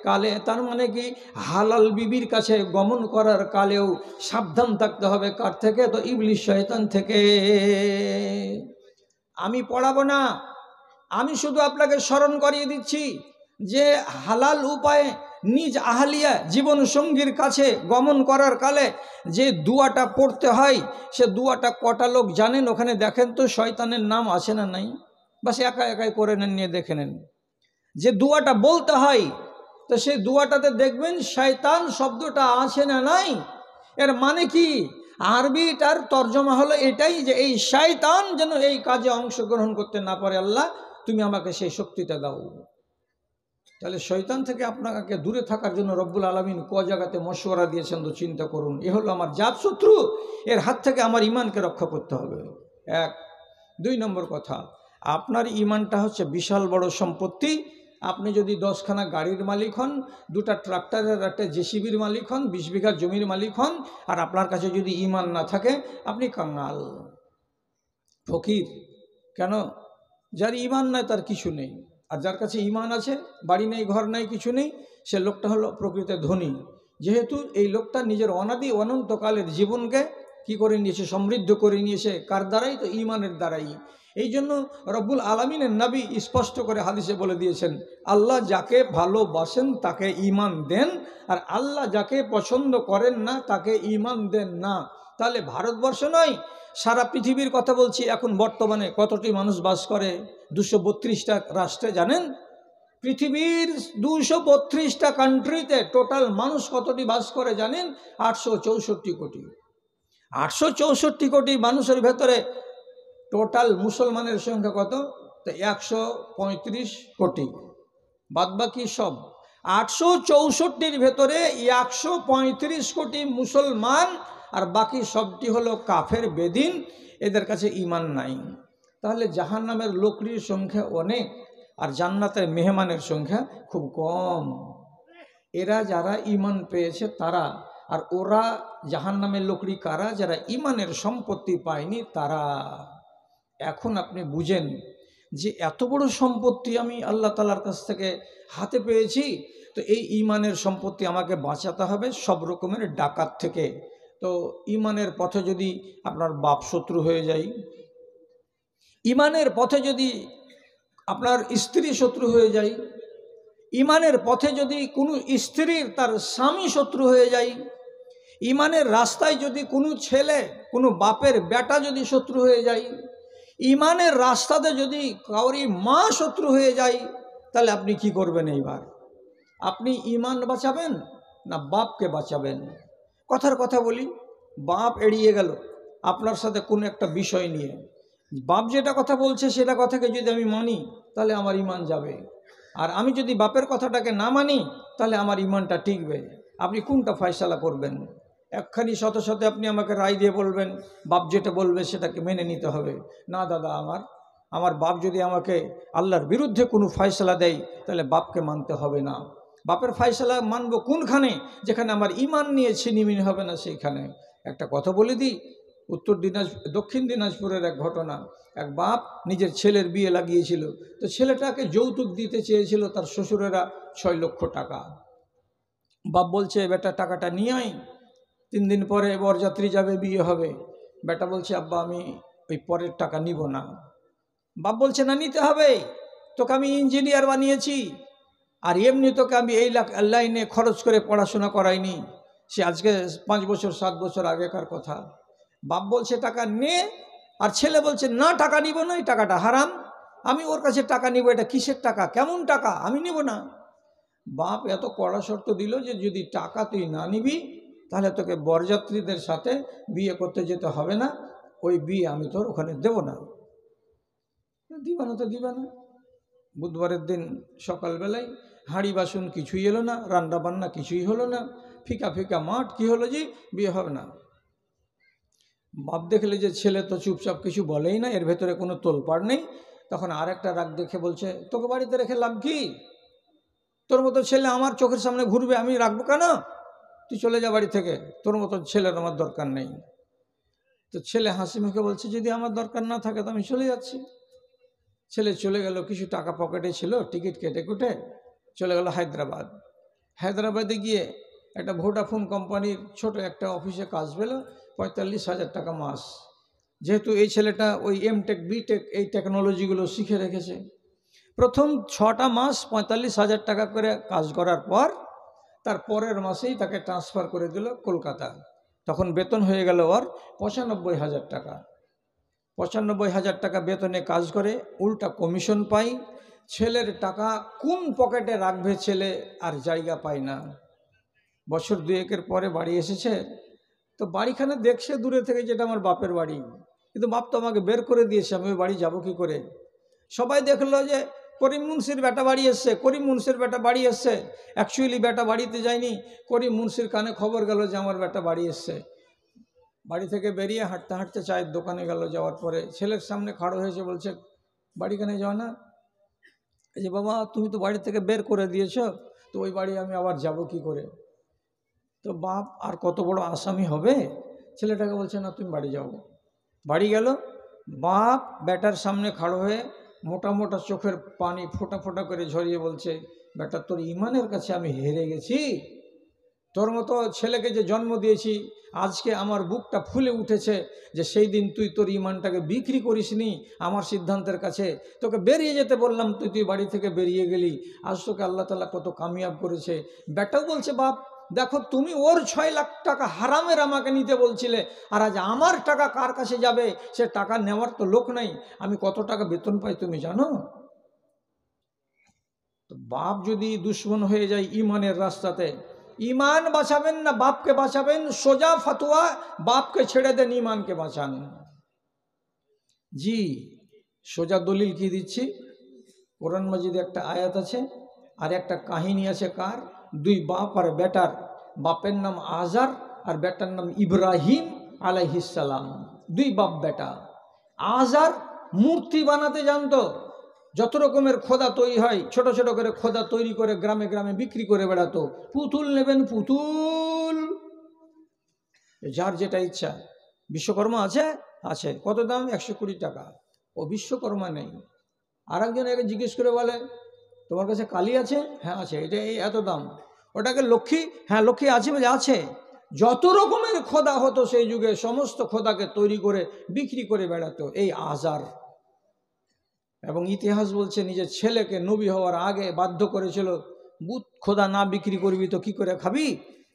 কালে তার মানে কি হালাল বিবির কাছে গমন করার কালেও সাবধান থাকতে হবে। কার থেকে? তো ইবলিস শয়তান থেকে। আমি পড়াবো না, আমি শুধু আপনাকে স্মরণ করিয়ে দিচ্ছি যে হালাল উপায়ে নিজ আহলিয়া জীবন সঙ্গীর কাছে গমন করার কালে যে দুয়াটা পড়তে হয়, সে দুয়াটা কটা লোক জানেন? ওখানে দেখেন তো শয়তানের নাম আছে না নাই? বাস একা একাই করে নেন, নিয়ে দেখে নেন। যে দুয়াটা বলতে হয়, তো সেই দুয়াটাতে দেখবেন শয়তান শব্দটা আছে না নাই। এর মানে কি? আরবিটার তর্জমা হলো এটাই যে এই শয়তান যেন এই কাজে অংশগ্রহণ করতে না পারে, আল্লাহ তুমি আমাকে সেই শক্তিটা দাও। তাহলে শয়তান থেকে আপনাকে দূরে থাকার জন্য রব্বুল আলামিন ক জায়গাতে মশওয়ারা দিয়েছেন, তো চিন্তা করুন। এ হলো আমার জাত শত্রু, এর হাত থেকে আমার ইমানকে রক্ষা করতে হবে। 1। 2 নম্বর কথা, আপনার ইমানটা হচ্ছে বিশাল বড় সম্পত্তি। আপনি যদি 10খানা গাড়ির মালিক হন, 2টা ট্রাক্টরের, একটা জেসিবির মালিক হন, 20 বিঘা জমির মালিক হন, আর আপনার কাছে যদি ইমান না থাকে, আপনি কাঙ্গাল, ফকির। কেন? যার ইমান নাই তার কিছু নেই, আর যার কাছে ইমান আছে, বাড়ি নেই, ঘর নাই, কিছু নেই, সে লোকটা হলো প্রকৃত ধনী। যেহেতু এই লোকটা নিজের অনাদি অনন্তকালের জীবনকে কি করে নিয়েছে, সমৃদ্ধ করে নিয়েছে, কার দ্বারাই? তো ঈমানের দ্বারাই। এই জন্য রব্বুল আলামিনের নবী স্পষ্ট করে হাদিসে বলে দিয়েছেন, আল্লাহ যাকে ভালোবাসেন তাকে ঈমান দেন, আর আল্লাহ যাকে পছন্দ করেন না তাকে ঈমান দেন না। তাহলে ভারতবর্ষ নয়, সারা পৃথিবীর কথা বলছি। এখন বর্তমানে কতটি মানুষ বাস করে? 232টা রাষ্ট্রে। জানেন পৃথিবীর 232টা কান্ট্রিতে টোটাল মানুষ কতটি বাস করে জানেন? 864 কোটি। 864 কোটি মানুষের ভেতরে টোটাল মুসলমানের সংখ্যা কত? তো 135 কোটি। বাদবাকি সব 864-র ভেতরে 135 কোটি মুসলমান, আর বাকি সবটি হলো কাফের, বেদিন। এদের কাছে ঈমান নাই। তাহলে জাহান্নামের লোকরির সংখ্যা অনেক, আর জান্নাতের মেহমানের সংখ্যা খুব কম। এরা যারা ঈমান পেয়েছে তারা, আর ওরা জাহান্নামের লোকরি কারা? যারা ঈমানের সম্পত্তি পায়নি তারা। এখন আপনি বুঝেন যে এত বড় সম্পত্তি আমি আল্লাহ তাআলার কাছ থেকে হাতে পেয়েছি, তো এই ঈমানের সম্পত্তি আমাকে বাঁচাতে হবে সব রকমের ডাকাত থেকে। তো ঈমানের পথে যদি আপনার বাপ শত্রু হয়ে যায়, ঈমানের পথে যদি আপনার স্ত্রী শত্রু হয়ে যায়, ঈমানের পথে যদি কোনো স্ত্রীর তার স্বামী শত্রু হয়ে যায়, ঈমানের রাস্তায় যদি কোনো ছেলে, কোনো বাপের বেটা যদি শত্রু হয়ে যায়, ঈমানের রাস্তাতে যদি কাউরি মা শত্রু হয়ে যায়, তাহলে আপনি কি করবেন? এইবার আপনি ঈমান বাঁচাবেন না বাপকে বাঁচাবেন? কথার কথা বলি, বাপ এড়িয়ে গেল আপনার সাথে কোনো একটা বিষয় নিয়ে, বাপ যেটা কথা বলছে সেটা কথাকে যদি আমি মানি তাহলে আমার ঈমান যাবে, আর আমি যদি বাপের কথাটাকে না মানি তাহলে আমার ঈমানটা টিকবে। আপনি কোনটা ফয়সালা করবেন? একখানি শত শতে আপনি আমাকে রায় দিয়ে বলবেন বাপ যেটা বলবে সেটাকে মেনে নিতে হবে। না দাদা, আমার বাপ যদি আমাকে আল্লাহর বিরুদ্ধে কোনো ফয়সালা দেয় তাহলে বাপকে মানতে হবে না। বাপের ফয়সালা মানবো কোনখানে? যেখানে আমার ঈমান নিয়ে ছিনিমিনি হবে না সেইখানে। একটা কথা বলে দিই, দক্ষিণ দিনাজপুরের এক ঘটনা। এক বাপ নিজের ছেলের বিয়ে লাগিয়েছিল, তো ছেলেটাকে যৌতুক দিতে চেয়েছিল তার শ্বশুরেরা 6 লক্ষ টাকা। বাপ বলছে বেটা টাকাটা নিয়ে আয়, 3 দিন পরে বরযাত্রী যাবে, বিয়ে হবে। বেটা বলছে আব্বা আমি ওই পরের টাকা নিব না। বাপ বলছে না, নিতে হবে, তোকে আমি ইঞ্জিনিয়ার বানিয়েছি, আর এমনি তোকে আমি এই লাইনে খরচ করে পড়াশোনা করাইনি। সে আজকে 5 বছর 7 বছর আগেকার কথা। বাপ বলছে টাকা নে, আর ছেলে বলছে না টাকা নিব না, এই টাকাটা হারাম, আমি ওর কাছে টাকা নিব, এটা কিসের টাকা, কেমন টাকা, আমি নিব না। বাপ এত কড়া শর্ত দিল যে যদি টাকা তুই না নিবি তাহলে তোকে বরযাত্রীদের সাথে বিয়ে করতে যেতে হবে না, ওই বিয়ে আমি তোর ওখানে দেব না। দিবা না তো দিবা না। বুধবারের দিন সকালবেলায় হাঁড়ি বাসন কিছুই এলো না, রান্না বান্না কিছুই হলো না, ফিকা ফিকা মাঠ, কি হলো যে বিয়ে হবে না। বাপ দেখলে যে ছেলে তো চুপচাপ কিছু বলেই না, এর ভেতরে কোনো তোলপাড় নেই, তখন আরেকটা রাগ দেখে বলছে তোকে বাড়িতে রেখে লাভ কি? তোর মতো ছেলে আমার চোখের সামনে ঘুরবে, আমি রাখবো কেন? তুই চলে যা বাড়ি থেকে, তোর মতো ছেলের আমার দরকার নেই। তো ছেলে হাসি মুখে বলছে যদি আমার দরকার না থাকে তো আমি চলে যাচ্ছি। ছেলে চলে গেল, কিছু টাকা পকেটে ছিল, টিকিট কেটে কুটে চলে গেল হায়দ্রাবাদ। হায়দ্রাবাদে গিয়ে একটা ভোডাফোন কোম্পানির ছোট একটা অফিসে কাজ পেল, 45,000 টাকা মাস। যেহেতু এই ছেলেটা ওই এমটেক বিটেক এই টেকনোলজিগুলো শিখে রেখেছে, প্রথম 6টা মাস 45,000 টাকা করে কাজ করার পর তার পরের মাসেই তাকে ট্রান্সফার করে দিল কলকাতা। তখন বেতন হয়ে গেল ওর 95,000 টাকা। 95,000 টাকা বেতনে কাজ করে, উল্টা কমিশন পাই। ছেলের টাকা কোন পকেটে রাখবে ছেলে আর জায়গা পায় না। বছর 2-1 পরে বাড়ি এসেছে, তো বাড়িখানে দেখছে দূরে থেকে যেটা আমার বাপের বাড়ি, কিন্তু বাপ তো আমাকে বের করে দিয়েছে, আমি ওই বাড়ি যাবো কী করে? সবাই দেখলো যে করিম মুন্সির বেটা বাড়ি এসছে, করিম মুন্সির বেটা বাড়ি এসছে। অ্যাকচুয়ালি বেটা বাড়িতে যায়নি, করিম মুন্সির কানে খবর গেল যে আমার বেটা বাড়ি এসছে। বাড়ি থেকে বেরিয়ে হাঁটতে হাঁটতে চায়ের দোকানে গেল, যাওয়ার পরে ছেলের সামনে খাড়ো হয়েছে, বলছে বাড়ি কেন যাও না? এই যে বাবা তুমি তো বাড়ি থেকে বের করে দিয়েছ, তো ওই বাড়ি আমি আবার যাব কি করে? তো বাপ আর কত বড় আসামি হবে, ছেলেটাকে বলছে না তুমি বাড়ি যাও। বাড়ি গেল, বাপ বেটার সামনে খাড়ো হয়ে মোটা মোটা চোখের পানি ফোঁটা ফোঁটা করে ঝরিয়ে বলছে বেটা তোর ইমানের কাছে আমি হেরে গেছি, তোর মতো ছেলেকে যে জন্ম দিয়েছি, আজকে আমার বুকটা ফুলে উঠেছে যে সেই দিন তুই তোর ইমানটাকে বিক্রি করিসনি আমার সিদ্ধান্তের কাছে। তোকে বেরিয়ে যেতে বললাম, তুই বাড়ি থেকে বেরিয়ে গেলি। আজ তোকে আল্লাহ তাআলা কত কামিয়াব করেছে। বেটাও বলছে, বাপ দেখো, তুমি ওর 6 লাখ টাকা হারামের আমাকে নিতে বলছিলে, আর আজ আমার টাকা কার কাছে যাবে? সে টাকা নেওয়ার তো লোক নাই। আমি কত টাকা বেতন পাই তুমি জানো? তো বাপ যদি দুশ্মন হয়ে যায় ইমানের রাস্তাতে, ইমান বাঁচাবেন না বাপকে বাঁচাবেন? সোজা ফতোয়া, বাপকে ছেড়ে দেন, ইমানকে বাঁচান। জি, সোজা দলিল কি দিচ্ছি, কোরআন মাজিদে একটা আয়াত আছে আর একটা কাহিনী আছে। কার? 2 বাপ আর বেটার। বাপের নাম আজার আর বেটার নাম ইব্রাহিম আলাইহিস সালাম। 2 বাপ বেটা। আজার মূর্তি বানাতে জানতো। যত রকমের খোদা তৈরি হয়, ছোট ছোট করে খোদা তৈরি করে গ্রামে গ্রামে বিক্রি করে বেড়াতো। পুতুল নেবেন পুতুল, যার যেটা ইচ্ছা। বিশ্বকর্মা আছে, আছে, কত দাম? 120 টাকা। ও বিশ্বকর্মা নেই। আর একজন একে জিজ্ঞেস করে বলে, তোমার কাছে কালী আছে? হ্যাঁ আছে। এটা এই এত দাম। ওটাকে লক্ষ্মী? হ্যাঁ লক্ষ্মী আছে, বলে আছে। যত রকমের খোদা হতো সেই যুগে, সমস্ত খোদাকে তৈরি করে বিক্রি করে বেড়াতো এই আজার। এবং ইতিহাস বলছে নিজের ছেলেকে নবী হওয়ার আগে বাধ্য করেছিল, বুত খোদা না বিক্রি করবি তো কি করে খাবি?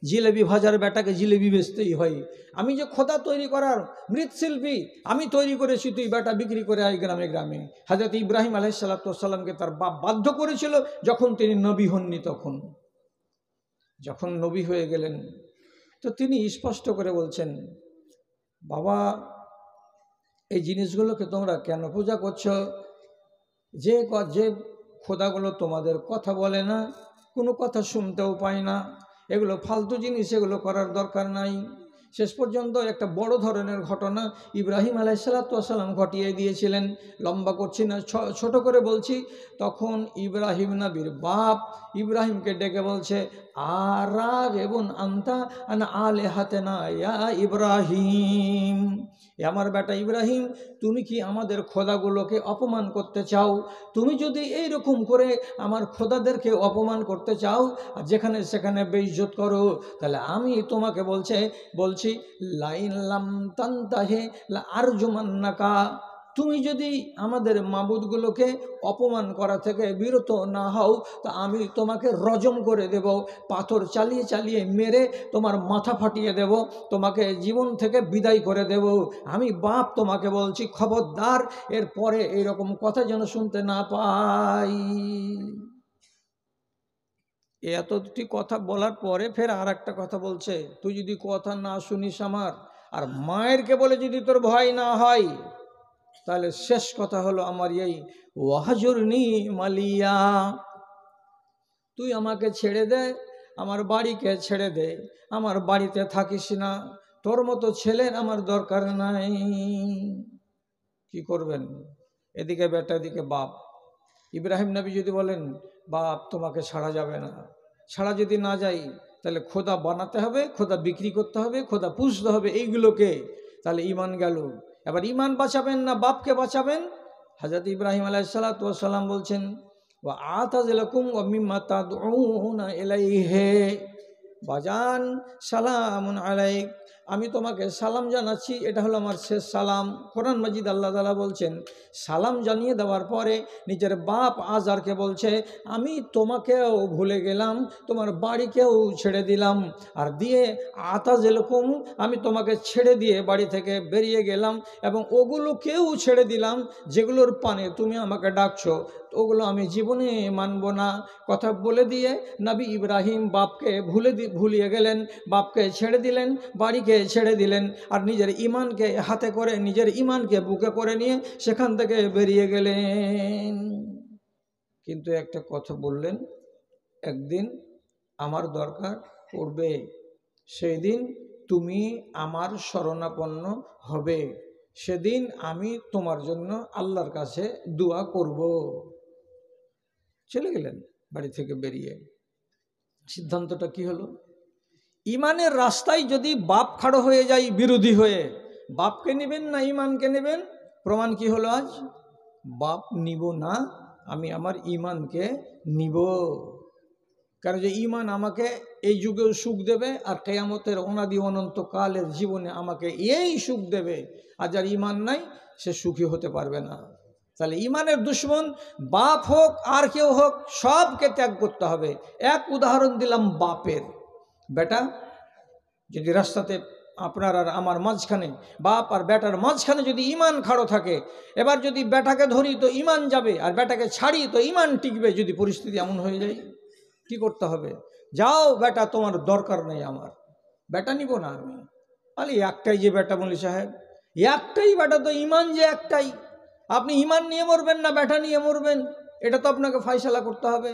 জিলেবি ভাজার বেটাকে জিলেবি বেচতেই হয়। আমি যে খোদা তৈরি করার মৃৎশিল্পী, আমি তৈরি করেছি, তুই বেটা বিক্রি করে আয় গ্রামে গ্রামে। হযরত ইব্রাহিম আলাইহিস সালামকে তার বাপ বাধ্য করেছিল, যখন তিনি নবী হননি। তখন যখন নবী হয়ে গেলেন, তো তিনি স্পষ্ট করে বলছেন, বাবা এই জিনিসগুলোকে তোমরা কেন পূজা করছো? যে খোদাগুলো তোমাদের কথা বলে না, কোনো কথা শুনতেও পায় না, এগুলো ফালতু জিনিস, এগুলো করার দরকার নাই। শেষ পর্যন্ত একটা বড় ধরনের ঘটনা ইব্রাহিম আলাইহিসসালাম ঘটিয়ে দিয়েছিলেন। লম্বা করছি না, ছোট করে বলছি। তখন ইব্রাহিম নবীর বাপ ইব্রাহিমকে ডেকে বলছে, আরাগিবুন আনতা আন আলিহাতিনা ইয়া ইব্রাহিম। আমার বেটা ইব্রাহিম, তুমি কি আমাদের খোদাগুলোকে অপমান করতে চাও? তুমি যদি এই রকম করে আমার খোদাদেরকে অপমান করতে চাও আর যেখানে সেখানে বেইজ্জত করো, তাহলে আমি তোমাকে বলছি লাইন লাম তানতাহি লা আরজুমান্নাকা। তুমি যদি আমাদের মাবুদগুলোকে অপমান করা থেকে বিরত না হও, তা আমি তোমাকে রজম করে দেব, পাথর চালিয়ে চালিয়ে মেরে তোমার মাথা ফাটিয়ে দেব, তোমাকে জীবন থেকে বিদায় করে দেব। আমি বাপ তোমাকে বলছি, খবরদার এরপরে এইরকম কথা যেন শুনতে না পাই। এতটি কথা বলার পরে ফের আর একটা কথা বলছে, তুই যদি কথা না শুনিস আমার, আর মায়েরকে বলে যদি তোর ভয় না হয়, তাহলে শেষ কথা হলো আমার এই, ওয়াহজুরনি মালিয়া, তুই আমাকে ছেড়ে দে, আমার বাড়িকে ছেড়ে দে, আমার বাড়িতে থাকিস না, তোর মতো ছেলের আমার দরকার নাই। কি করবেন? এদিকে বেটা, এদিকে বাপ। ইব্রাহিম নবী যদি বলেন, বাপ তোমাকে ছাড়া যাবে না, ছাড়া যদি না যাই, তাহলে খোদা বানাতে হবে, খোদা বিক্রি করতে হবে, খোদা পুষতে হবে এইগুলোকে, তাহলে ইমান গেল। এবার ইমান বাঁচাবেন না বাপকে বাঁচাবেন? হযরত ইব্রাহিম আলাইহিস সালাম বলছেন, ওয়া আতাযিলাকুম ওয়া মিম্মা তাদউনা ইলাইহি বাজান সালামুন আলাইক। আমি তোমাকে সালাম জানাচ্ছি, এটা হলো আমার শেষ সালাম। কোরআন মাজিদ আল্লাহ তাআলা বলছেন, সালাম জানিয়ে দেওয়ার পরে নিজের বাপ আজারকে বলছে, আমি তোমাকেও ভুলে গেলাম, তোমার বাড়িকেও ছেড়ে দিলাম, আর দিয়ে আতাযিলাকুম, আমি তোমাকে ছেড়ে দিয়ে বাড়ি থেকে বেরিয়ে গেলাম, এবং ওগুলোকেও ছেড়ে দিলাম যেগুলোর পানে তুমি আমাকে ডাকছো, ওগুলো আমি জীবনে মানব না। কথা বলে দিয়ে নবী ইব্রাহিম বাপকে ভুলিয়ে গেলেন, বাপকে ছেড়ে দিলেন, বাড়িকে ছেড়ে দিলেন, আর নিজের ইমানকে হাতে করে, নিজের ইমানকে বুকে করে নিয়ে সেখান থেকে বেরিয়ে গেলেন। কিন্তু একটা কথা বললেন, একদিন আমার দরকার পড়বে, সেই দিন তুমি আমার শরণাপন্ন হবে, সেদিন আমি তোমার জন্য আল্লাহর কাছে দোয়া করব। চলে গেলেন বাড়ি থেকে বেরিয়ে। সিদ্ধান্তটা কি হলো? ইমানের রাস্তায় যদি বাপ খাড়ো হয়ে যায় বিরোধী হয়ে, বাপকে নেবেন না ইমানকে নেবেন? প্রমাণ কি হলো আজ? বাপ নিব না, আমি আমার ইমানকে নিব। কারণ যে ইমান আমাকে এই যুগেও সুখ দেবে আর কিয়ামতের অনাদি অনন্তকালের জীবনে আমাকে এই সুখ দেবে। আর যার ইমান নাই সে সুখী হতে পারবে না। তাহলে ইমানের দুশ্মন বাপ হোক আর কেউ হোক, সবকে ত্যাগ করতে হবে। এক উদাহরণ দিলাম বাপের। বেটা যদি রাস্তাতে আপনার আর আমার মাঝখানে, বাপ আর বেটার মাঝখানে যদি ইমান খাড়ো থাকে, এবার যদি বেটাকে ধরি তো ইমান যাবে, আর বেটাকে ছাড়ি তো ইমান টিকবে। যদি পরিস্থিতি এমন হয়ে যায় কি করতে হবে? যাও বেটা, তোমার দরকার নেই, আমার বেটা নিব না আমি। আরে একটাই যে বেটা বলি সাহেব, একটাই বেটা, তো ইমান যে একটাই। আপনি ইমান নিয়ে মরবেন না বেটা নিয়ে মরবেন, এটা তো আপনাকে ফয়সালা করতে হবে।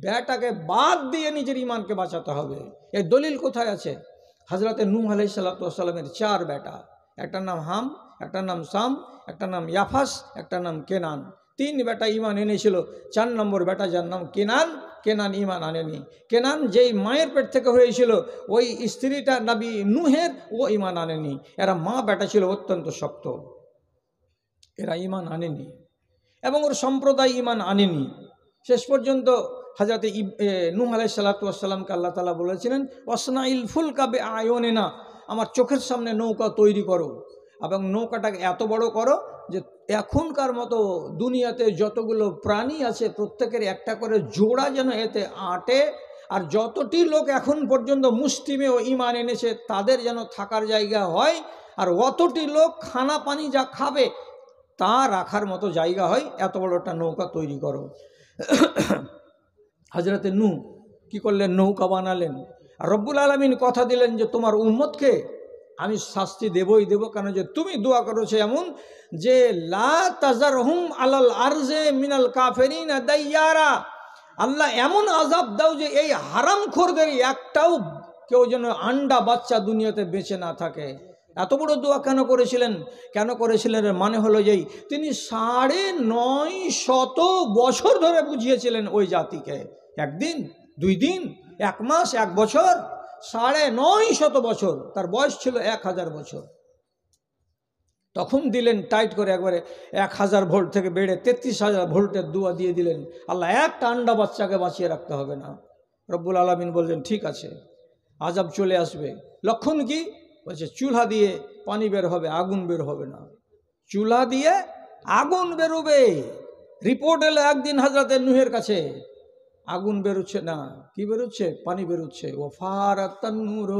বেটাকে বাদ দিয়ে নিজের ইমানকে বাঁচাতে হবে। এর দলিল কোথায় আছে? হযরতে নূহ আলাইহিস সালামের 4 বেটা, একটার নাম হাম, একটার নাম সাম, একটার নাম ইয়াফাস, একটার নাম কেনান। 3 বেটা ইমান এনেছিল। 4 নম্বর বেটা যার নাম কেনান, কেনান ইমান আনেনি। কেনান যেই মায়ের পেট থেকে হয়েছিল ওই স্ত্রীটা নবী নূহের, ও ইমান আনেনি। এরা মা বেটা ছিল অত্যন্ত শক্ত, এরা ইমান আনেনি এবং ওর সম্প্রদায় ইমান আনেনি। শেষ পর্যন্ত হযরতে নূহ আলাইহিস সালামকে আল্লাহ তাআলা বলেছিলেন, ওয়াসনাইল ফুলকা বিআয়ুনিনা, আমার চোখের সামনে নৌকা তৈরি করো, এবং নৌকাটাকে এত বড় করো যে এখনকার মতো দুনিয়াতে যতগুলো প্রাণী আছে প্রত্যেকের একটা করে জোড়া যেন এতে আটে, আর যতটি লোক এখন পর্যন্ত মুসলিমে ও ঈমান এনেছে তাদের যেন থাকার জায়গা হয়, আর অতটি লোক খানা পানি যা খাবে তা রাখার মতো জায়গা হয়, এত বড় একটা নৌকা তৈরি করো। হযরতে নূহ কি করলেন? নৌকা বানালেন। আর রব্বুল আলামিন কথা দিলেন যে তোমার উম্মতকে আমি শাস্তি দেবই দেব, কারণ যে তুমি দোয়া করেছো এমন যে লা তাজারহুম আলাল আরজে মিনাল কাফিরিনা দাইয়ারা, আল্লাহ এমন আযাব দাও যে এই হারামখোরদের একটাও কেউ যেন আন্ডা বাচ্চা দুনিয়াতে বেঁচে না থাকে। এত বড় দোয়া কেন করেছিলেন? কেন করেছিলেন? মানে হলো যেই তিনি 950 বছর ধরে বুঝিয়েছিলেন ওই জাতিকে। একদিন, 2 দিন, 1 মাস, 1 বছর, 950 বছর। তার বয়স ছিল 1000 বছর। তখন দিলেন টাইট করে একবারে 1000 ভোল্ট থেকে বেড়ে 33,000 ভোল্টের দোয়া দিয়ে দিলেন। আল্লাহ একটা আন্ডা বাচ্চাকে বাঁচিয়ে রাখতে হবে না। রব্বুল আলামিন বললেন ঠিক আছে, আযাব চলে আসবে। লক্ষণ কি? বলছে চুলহা দিয়ে পানি বের হবে, আগুন বের হবে না। চুলহা দিয়ে আগুন বেরোবে। রিপোর্ট এলো একদিন হযরতে নূহের কাছে, আগুন বেরোচ্ছে না, কি বেরোচ্ছে? পানি বেরোচ্ছে। ও ফারাতান নূর,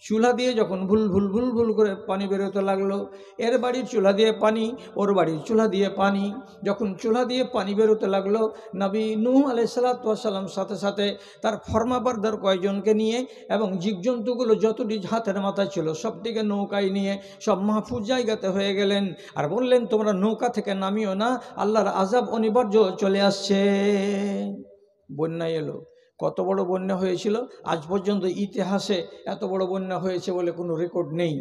চুলা দিয়ে যখন ভুল ভুল ভুল ভুল করে পানি বেরোতে লাগলো, এর বাড়ির চুলা দিয়ে পানি, ওর বাড়ির চুলা দিয়ে পানি, যখন চুলা দিয়ে পানি বেরোতে লাগলো, নবী নূহ আলাইহিস সালাম সাথে সাথে তার ফরমাবরদার কয়েকজনকে নিয়ে এবং জীবজন্তুগুলো যতটি হাতের মাথায় ছিল সবটিকে নৌকায় নিয়ে সব মাহফুজ জায়গাতে হয়ে গেলেন। আর বললেন তোমরা নৌকা থেকে নামিও না, আল্লাহর আযাব অনিবার্য চলে আসছে। বন্যা এলো। কত বড় বন্যা হয়েছিল আজ পর্যন্ত ইতিহাসে এত বড় বন্যা হয়েছে বলে কোনো রেকর্ড নেই।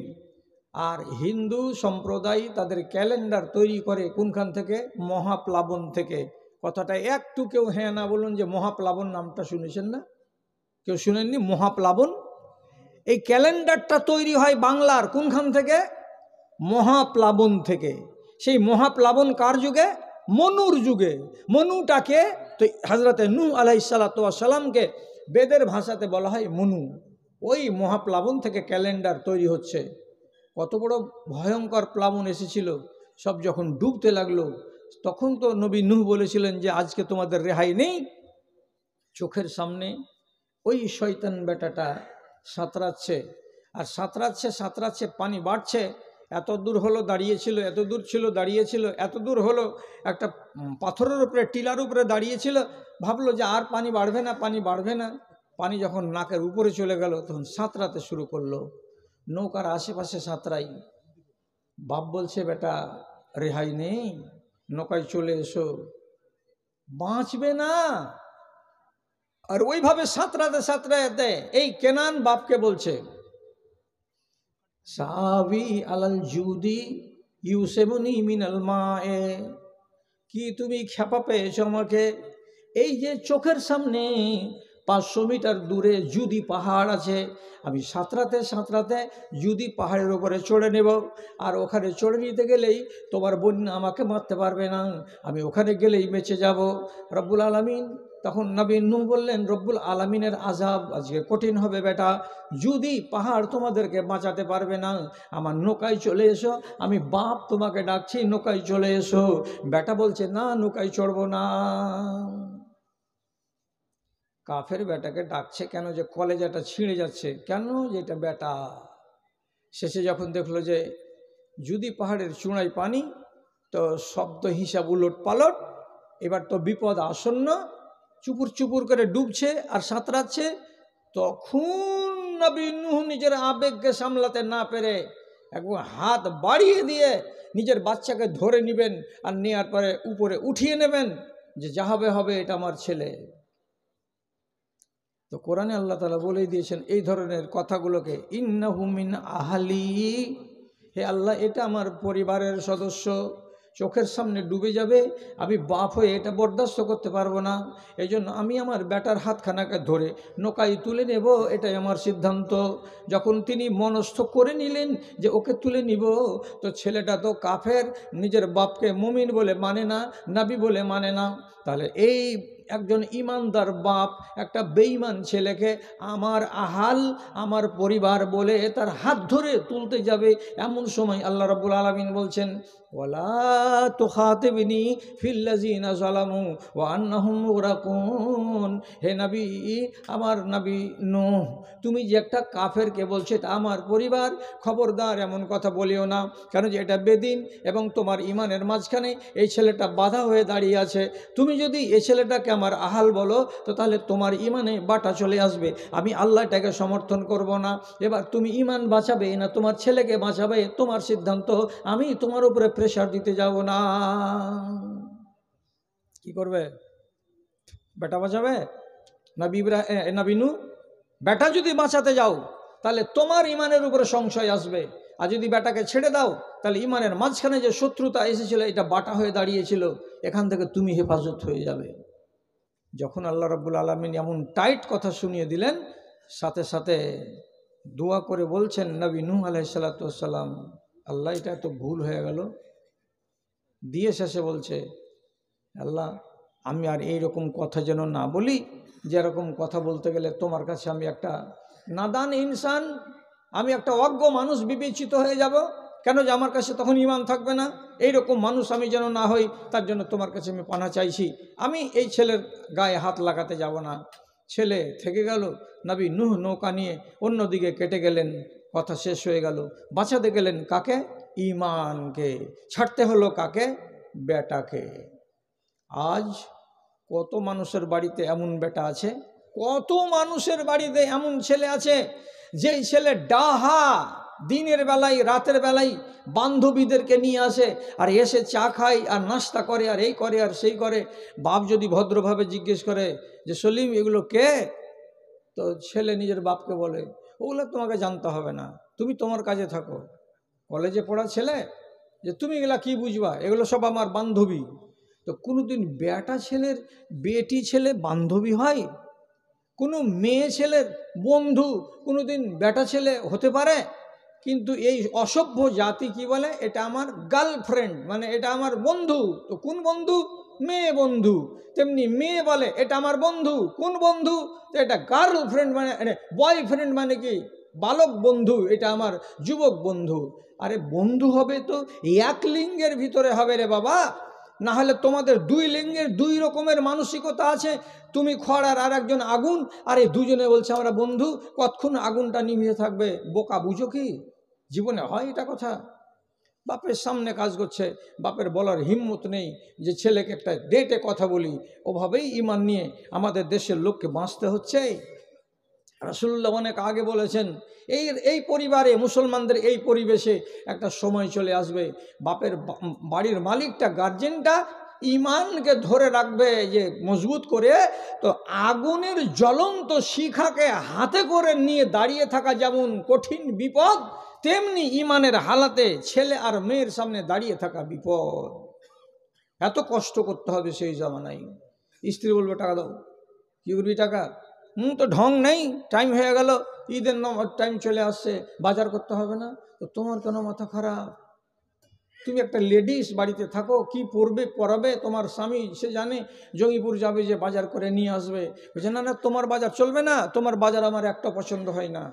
আর হিন্দু সম্প্রদায় তাদের ক্যালেন্ডার তৈরি করে কোনখান থেকে? মহাপ্লাবন থেকে। কথাটা একটু কেউ হ্যাঁ না বলুন যে মহাপ্লাবন নামটা শুনেছেন না? কেউ শুনেননি মহাপ্লাবন? এই ক্যালেন্ডারটা তৈরি হয় বাংলার কোনখান থেকে? মহাপ্লাবন থেকে। সেই মহাপ্লাবন কার যুগে? মনুর যুগে। মনুটাকে তো হযরতে নূহ আলাইহিস সালামকে বেদের ভাষাতে বলা হয় মনু। ওই মহাপ্লাবন থেকে ক্যালেন্ডার তৈরি হচ্ছে। কত বড় ভয়ঙ্কর প্লাবন এসেছিল। সব যখন ডুবতে লাগলো তখন তো নবী নূহ বলেছিলেন যে আজকে তোমাদের রেহাই নেই। চোখের সামনে ওই শয়তান বেটাটা সাঁতরাচ্ছে, আর সাঁতরাচ্ছে সাঁতরাচ্ছে, পানি বাড়ছে। এত দূর হলো দাঁড়িয়েছিল, এত দূর ছিল দাঁড়িয়েছিল, এত দূর হলো একটা পাথরের উপরে টিলার উপরে দাঁড়িয়েছিল। ভাবলো যে আর পানি বাড়বে না, পানি বাড়বে না। পানি যখন নাকের উপরে চলে গেল তখন সাঁতরাতে শুরু করলো। নৌকার আশেপাশে সাঁতরাই। বাপ বলছে বেটা রেহাই নেই, নৌকায় চলে এসো, বাঁচবে না। আর ওইভাবে সাঁতরাতে সাঁতরাতে এই কেনান বাপকে বলছে সাবি আলাল জুদি ইউসেবুনি মিনাল মায়ে, কি তুমি খেপা পেয়েছো আমাকে? এই যে চোখের সামনে 500 মিটার দূরে যদি পাহাড় আছে, আমি সাঁতরাতে সাঁতরাতে যদি পাহাড়ের ওপরে চড়ে নেব, আর ওখানে চড়ে নিতে গেলেই তোমার বন্যা আমাকে মারতে পারবে না, আমি ওখানে গেলেই বেঁচে যাব। রব্বুল আলামিন তখন নবী নূহ বললেন, রব্বুল আলামিনের আযাব আজকে কঠিন হবে বেটা, যদি পাহাড় তোমাদেরকে বাঁচাতে পারবে না, আমার নৌকায় চলে এসো, আমি বাপ তোমাকে ডাকছি, নৌকায় চলে এসো। বেটা বলছে, না নৌকায় চড়বো না। কাফের বেটাকে ডাকছে কেন? যে কলেজাটা ছিঁড়ে যাচ্ছে কেন? যেটা বেটা। শেষে যখন দেখলো যে যদি পাহাড়ের চূড়ায় পানি, তো শব্দ হিসাব উলট পালট, এবার তো বিপদ আসন্ন, চুপুর চুপুর করে ডুবছে আর সাঁতরাচ্ছে। তখন নবী নূহ নিজের আবেগকে সামলাতে না পেরে একবার হাত বাড়িয়ে দিয়ে নিজের বাচ্চাকে ধরে নেবেন, আর নেওয়ার পরে উপরে উঠিয়ে নেবেন, যে যা হবে হবে, এটা আমার ছেলে। তো কোরআনে আল্লাহ তাআলা বলেই দিয়েছেন এই ধরনের কথাগুলোকে, ইন্নাহু মিন আহলি, হে আল্লাহ এটা আমার পরিবারের সদস্য, চোখের সামনে ডুবে যাবে, আমি বাপ হয়ে এটা বরদাস্ত করতে পারবো না। এই জন্য আমি আমার বেটার হাতখানাকে ধরে নৌকায় তুলে নেব, এটাই আমার সিদ্ধান্ত। যখন তিনি মনস্থ করে নিলেন যে ওকে তুলে নিব, তো ছেলেটা তো কাফের, নিজের বাপকে মুমিন বলে মানে না, নবী বলে মানে না। তাহলে এই একজন ইমানদার বাপ একটা বেঈমান ছেলেকে আমার আহাল, আমার পরিবার বলে তার হাত ধরে তুলতে যাবে, এমন সময় আল্লাহ রাব্বুল আলামিন বলছেন, ওয়ালা তুখাতিবনি ফিল্লাযিনা যালামু ওয়া আন্নাহুম মুগরাকুন। হে নবী, আমার নবী নূহ, তুমি যে একটা কাফেরকে বলছো এটা আমার পরিবার, খবরদার এমন কথা বলিও না, কারণ যে এটা বেদিন এবং তোমার ইমানের মাঝখানে এই ছেলেটা বাধা হয়ে দাঁড়িয়ে আছে। তুমি যদি এই ছেলেটাকে আমার আহাল বলো, তো তাহলে তোমার ইমানে বাটা চলে আসবে, আমি আল্লাহ এটাকে সমর্থন করব না। এবার তুমি ইমান বাঁচাবে না তোমার ছেলেকে বাঁচাবে, তোমার সিদ্ধান্ত, আমি তোমার উপরে প্রেশার দিতে যাব না। কি করবে? বেটা বাঁচাবে? নবী নূহ, বেটা যদি বাঁচাতে যাও তাহলে তোমার ইমানের উপরে সংশয় আসবে, আর যদি বেটাকে ছেড়ে দাও তাহলে ইমানের মাঝখানে যে শত্রুতা এসেছিল এটা বাটা হয়ে দাঁড়িয়েছিল, এখান থেকে তুমি হেফাজত হয়ে যাবে। যখন আল্লাহ রাব্বুল আলামিন এমন টাইট কথা শুনিয়ে দিলেন, সাথে সাথে দোয়া করে বলছেন নবী নূহ আলাইহিস সালাতু ওয়াস সালাম, আল্লাহ এটা তো ভুল হয়ে গেল, দিয়ে শেষে বলছে, আল্লাহ আমি আর এইরকম কথা যেন না বলি, যেরকম কথা বলতে গেলে তোমার কাছে আমি একটা নাদান ইনসান, আমি একটা অজ্ঞ মানুষ বিবেচিত হয়ে যাব, কেন যে আমার কাছে তখন ঈমান থাকবে না, এইরকম মানুষ আমি যেন না হই, তার জন্য তোমার কাছে আমি পানা চাইছি, আমি এই ছেলের গায়ে হাত লাগাতে যাব না। ছেলে থেকে গেল, নবী নূহ নৌকা নিয়ে অন্যদিকে কেটে গেলেন, কথা শেষ হয়ে গেল। বাঁচাতে গেলেন কাকে? ঈমানকে। ছাড়তে হলো কাকে? বেটাকে। আজ কত মানুষের বাড়িতে এমন বেটা আছে, কত মানুষের বাড়িতে এমন ছেলে আছে, যেই ছেলে ডাহা, দিনের বেলায় রাতের বেলায় বান্ধবীদেরকে নিয়ে আসে, আর এসে চা খায় আর নাস্তা করে আর এই করে আর সেই করে। বাপ যদি ভদ্রভাবে জিজ্ঞেস করে যে সলিম এগুলো কে, তো ছেলে নিজের বাপকে বলে, ওগুলো তোমাকে জানতে হবে না, তুমি তোমার কাজে থাকো। কলেজে পড়া ছেলে, যে তুমি এগুলা কি বুঝবা, এগুলো সব আমার বান্ধবী। তো কোনোদিন বেটা ছেলের বেটি ছেলে বান্ধবী হয়? কোনো মেয়ে ছেলের বন্ধু কোনোদিন বেটা ছেলে হতে পারে? কিন্তু এই অসভ্য জাতি কি বলে, এটা আমার গার্লফ্রেন্ড, মানে এটা আমার বন্ধু। তো কোন বন্ধু? মেয়ে বন্ধু। তেমনি মেয়ে বলে এটা আমার বন্ধু, কোন বন্ধু? তো এটা গার্লফ্রেন্ড, মানে বয়ফ্রেন্ড, মানে কি বালক বন্ধু, এটা আমার যুবক বন্ধু। আরে বন্ধু হবে তো এক লিঙ্গের ভিতরে হবে রে বাবা, না হলে তোমাদের দুই লিঙ্গের দুই রকমের মানসিকতা আছে। তুমি খড় আর একজন আগুন, আর এই দুজনে বলছে আমরা বন্ধু, কতক্ষণ আগুনটা নিভিয়ে থাকবে? বোকা বুঝো কি? জীবনে হয় এটা কথা? বাপের সামনে কাজ করছে, বাপের বলার হিম্মত নেই যে ছেলেকে একটা ডেটে কথা বলি। ওভাবেই ঈমান নিয়ে আমাদের দেশের লোককে বাঁচতে হচ্ছে। রাসূলুল্লাহ অনেক আগে বলেছেন, এই পরিবারে, মুসলমানদের এই পরিবেশে একটা সময় চলে আসবে, বাপের বাড়ির মালিকটা, গার্জেনটা ঈমানকে ধরে রাখবে যে মজবুত করে, তো আগুনের জ্বলন্ত শিখাকে হাতে করে নিয়ে দাঁড়িয়ে থাকা যেমন কঠিন বিপদ, তেমনি ঈমানের হালাতে ছেলে আর মেয়ের সামনে দাঁড়িয়ে থাকা বিপদ। এত কষ্ট করতে হবে সেই জামানায়। স্ত্রী বলবে টাকা দাও, কি করবি টাকা? তো ঢং নেই, টাইম হয়ে গেল, ঈদের টাইম চলে আসছে, বাজার করতে হবে না। তো তোমার কেন মাথা খারাপ? তুমি একটা লেডিস, বাড়িতে থাকো, কি পরবে পরাবে তোমার স্বামী সে জানে। জঙ্গিপুর যাবে যে বাজার করে নিয়ে আসবে, বলছে না না তোমার বাজার চলবে না, তোমার বাজার আমার একটা পছন্দ হয় না।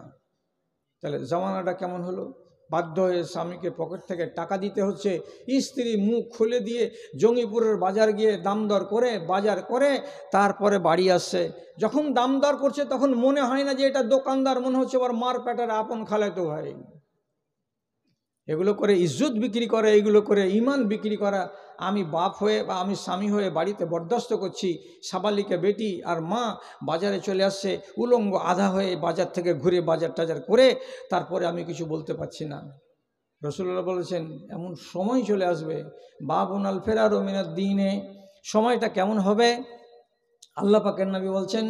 তাহলে জামানাটা কেমন হলো? বাধ্য হয়ে স্বামীকে পকেট থেকে টাকা দিতে হচ্ছে, স্ত্রী মুখ খুলে দিয়ে জঙ্গিপুরের বাজার গিয়ে দাম দর করে বাজার করে তারপরে বাড়ি আসছে। যখন দাম দর করছে তখন মনে হয় না যে এটা দোকানদার, মনে হচ্ছে ওর মার পেটের আপন খালাতো ভাই। এগুলো করে ইজ্জত বিক্রি করে, এগুলো করে ইমান বিক্রি করা। আমি বাপ হয়ে বা আমি স্বামী হয়ে বাড়িতে বরদাস্ত করছি, সাবালিকা বেটি আর মা বাজারে চলে আসছে উলঙ্গ আধা হয়ে, বাজার থেকে ঘুরে বাজার টাজার করে তারপরে আমি কিছু বলতে পারছি না। রাসূলুল্লাহ বলেছেন এমন সময় চলে আসবে, বাবুন আল ফেরারু মিনাদ দ্বীনে, সময়টা কেমন হবে? আল্লাহ পাকের নবী বলছেন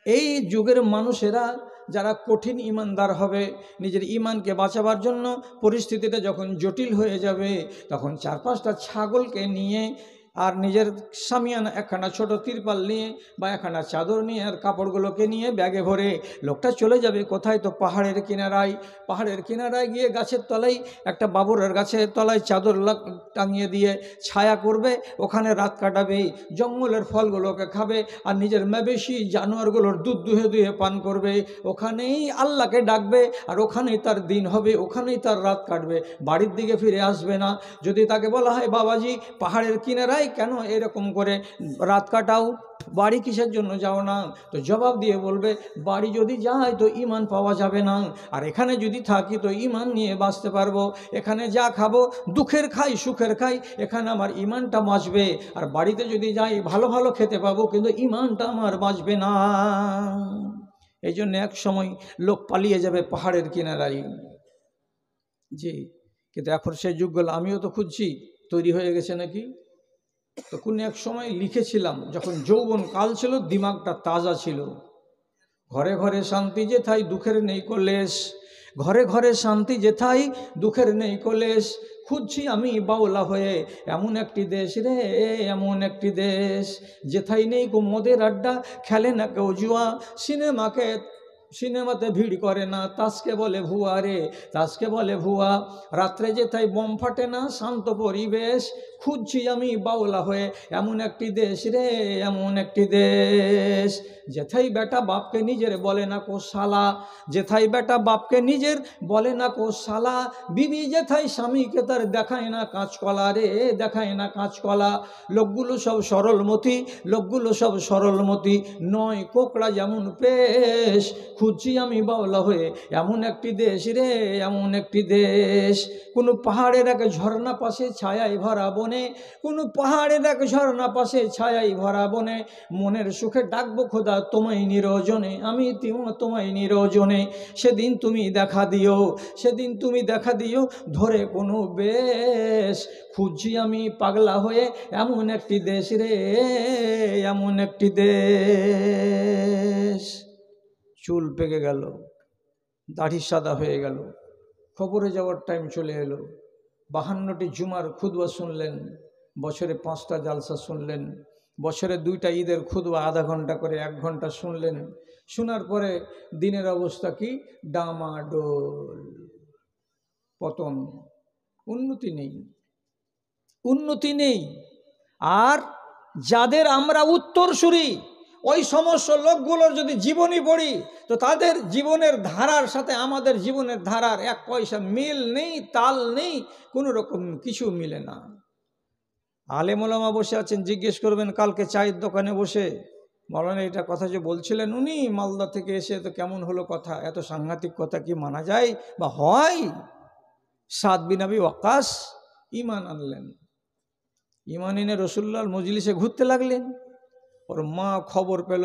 এই যুগের মানুষেরা যারা কঠিন ইমানদার হবে, নিজের ইমানকে বাঁচাবার জন্য পরিস্থিতিটা যখন জটিল হয়ে যাবে, তখন 4-5টা ছাগলকে নিয়ে আর নিজের সামিয়ানা একখানা ছোট তিরপাল নিয়ে বা একখানা চাদর নিয়ে আর কাপড়গুলোকে নিয়ে ব্যাগে ভরে লোকটা চলে যাবে কোথায়? তো পাহাড়ের কিনারায়। পাহাড়ের কিনারায় গিয়ে গাছের তলায়, একটা বাবুরের গাছের তলায় চাদর টাঙিয়ে দিয়ে ছায়া করবে, ওখানে রাত কাটাবে, জঙ্গলের ফলগুলোকে খাবে আর নিজের মেবেশি জানোয়ারগুলোর দুধ দুহে দুহে পান করবে। ওখানেই আল্লাহকে ডাকবে আর ওখানেই তার দিন হবে, ওখানেই তার রাত কাটবে, বাড়ির দিকে ফিরে আসবে না। যদি তাকে বলা হয় বাবাজি পাহাড়ের কিনারায় কেন এরকম করে রাত কাটাও, বাড়ি কিসের জন্য যাও না? তো জবাব দিয়ে বলবে বাড়ি যদি যাই তো ইমান পাওয়া যাবে না, আর এখানে যদি থাকি তো ইমান নিয়ে বাঁচতে পারবো। এখানে যা খাবো দুঃখের খাই সুখের খাই, এখানে আমার ইমানটা বাঁচবে। আর বাড়িতে যদি যাই ভালো ভালো খেতে পাবো কিন্তু ইমানটা আমার বাঁচবে না। এই জন্য এক সময় লোক পালিয়ে যাবে পাহাড়ের কিনারায়। জি, কিন্তু এখন সেই যুগগুলো আমিও তো খুঁজছি, তৈরি হয়ে গেছে নাকি? তো কোন এক সময় লিখেছিলাম, যখন যৌবন কাল ছিল, দিমাগটা তাজা ছিল। ঘরে ঘরে শান্তি যেথায় দুঃখের নেই কলেশ, ঘরে ঘরে শান্তি যেথায় দুঃখের নেই কলেশ, খুঁজছি আমি বাউলা হয়ে এমন একটি দেশ রে, এমন একটি দেশ যেথায় নেই গো মদের আড্ডা, খেলে না কেউ জুয়া, সিনেমাতে ভিড় করে না, তাসকে বলে ভুয়া রে, তাসকে বলে ভুয়া, রাত্রে যেথায় বম ফাটে না, শান্ত পরিবেশ, খুঁজছি আমি বাউলা হয়ে এমন একটি দেশ রে, এমন একটি দেশ যেথায় বেটা বাপকে নিজের বলে না কো শালা, যেথায় বেটা বাপকে নিজের বলে না কো শালা, বিবি যেথায় স্বামীকে তার দেখায় না কাঁচকলা রে, দেখায় না কাঁচকলা, লোকগুলো সব সরলমতি, লোকগুলো সব সরলমতি, নয় কোকড়া যেমন পেশ, খুঁজছি আমি বাউলা হয়ে এমন একটি দেশ রে, এমন একটি দেশ। কোনো পাহাড়ের এক ঝর্ণা পাশে ছায়ায় ভরা বনে, কোনো পাহাড়ের এক ঝর্ণা পাশে ছায়ায় ভরা বনে, মনের সুখে ডাকবো খোদা তোমায় নিরজনে, আমি তোমায় নিরজনে, সেদিন তুমি দেখা দিও, সেদিন তুমি দেখা দিও ধরে কোনো বেশ, খুঁজছি আমি পাগলা হয়ে এমন একটি দেশ রে, এমন একটি দেশ। চুল পেকে গেল, দাড়ি সাদা হয়ে গেল, খবরে যাওয়ার টাইম চলে এলো, 52টি জুমার খুতবা শুনলেন, বছরে 5টা জালসা শুনলেন, বছরে 2টা ঈদের খুতবা আধা ঘন্টা করে 1 ঘন্টা শুনলেন। শোনার পরে দিনের অবস্থা কি? ডামাডোল, পতন, উন্নতি নেই, উন্নতি নেই। আর যাদের আমরা উত্তরসূরি, ওই সমস্ত লোকগুলোর যদি জীবনী পড়ি তো তাদের জীবনের ধারার সাথে আমাদের জীবনের ধারার 1 পয়সা মিল নেই, তাল নেই, কোনো রকম কিছু মিলে না। আলেম ওলামা বসে আছেন, জিজ্ঞেস করবেন কালকে চায়ের দোকানে বসে, মৌলানা এটা কথা যে বলছিলেন উনি মালদা থেকে এসে, তো কেমন হলো কথা, এত সাংঘাতিক কথা কি মানা যায় বা হয়? সাদ বিন আবি ওয়াক্কাস ঈমান আনলেন, ঈমান এনে রাসূলুল্লাহর মজলিসে ঘুরতে লাগলেন। ওর মা খবর পেল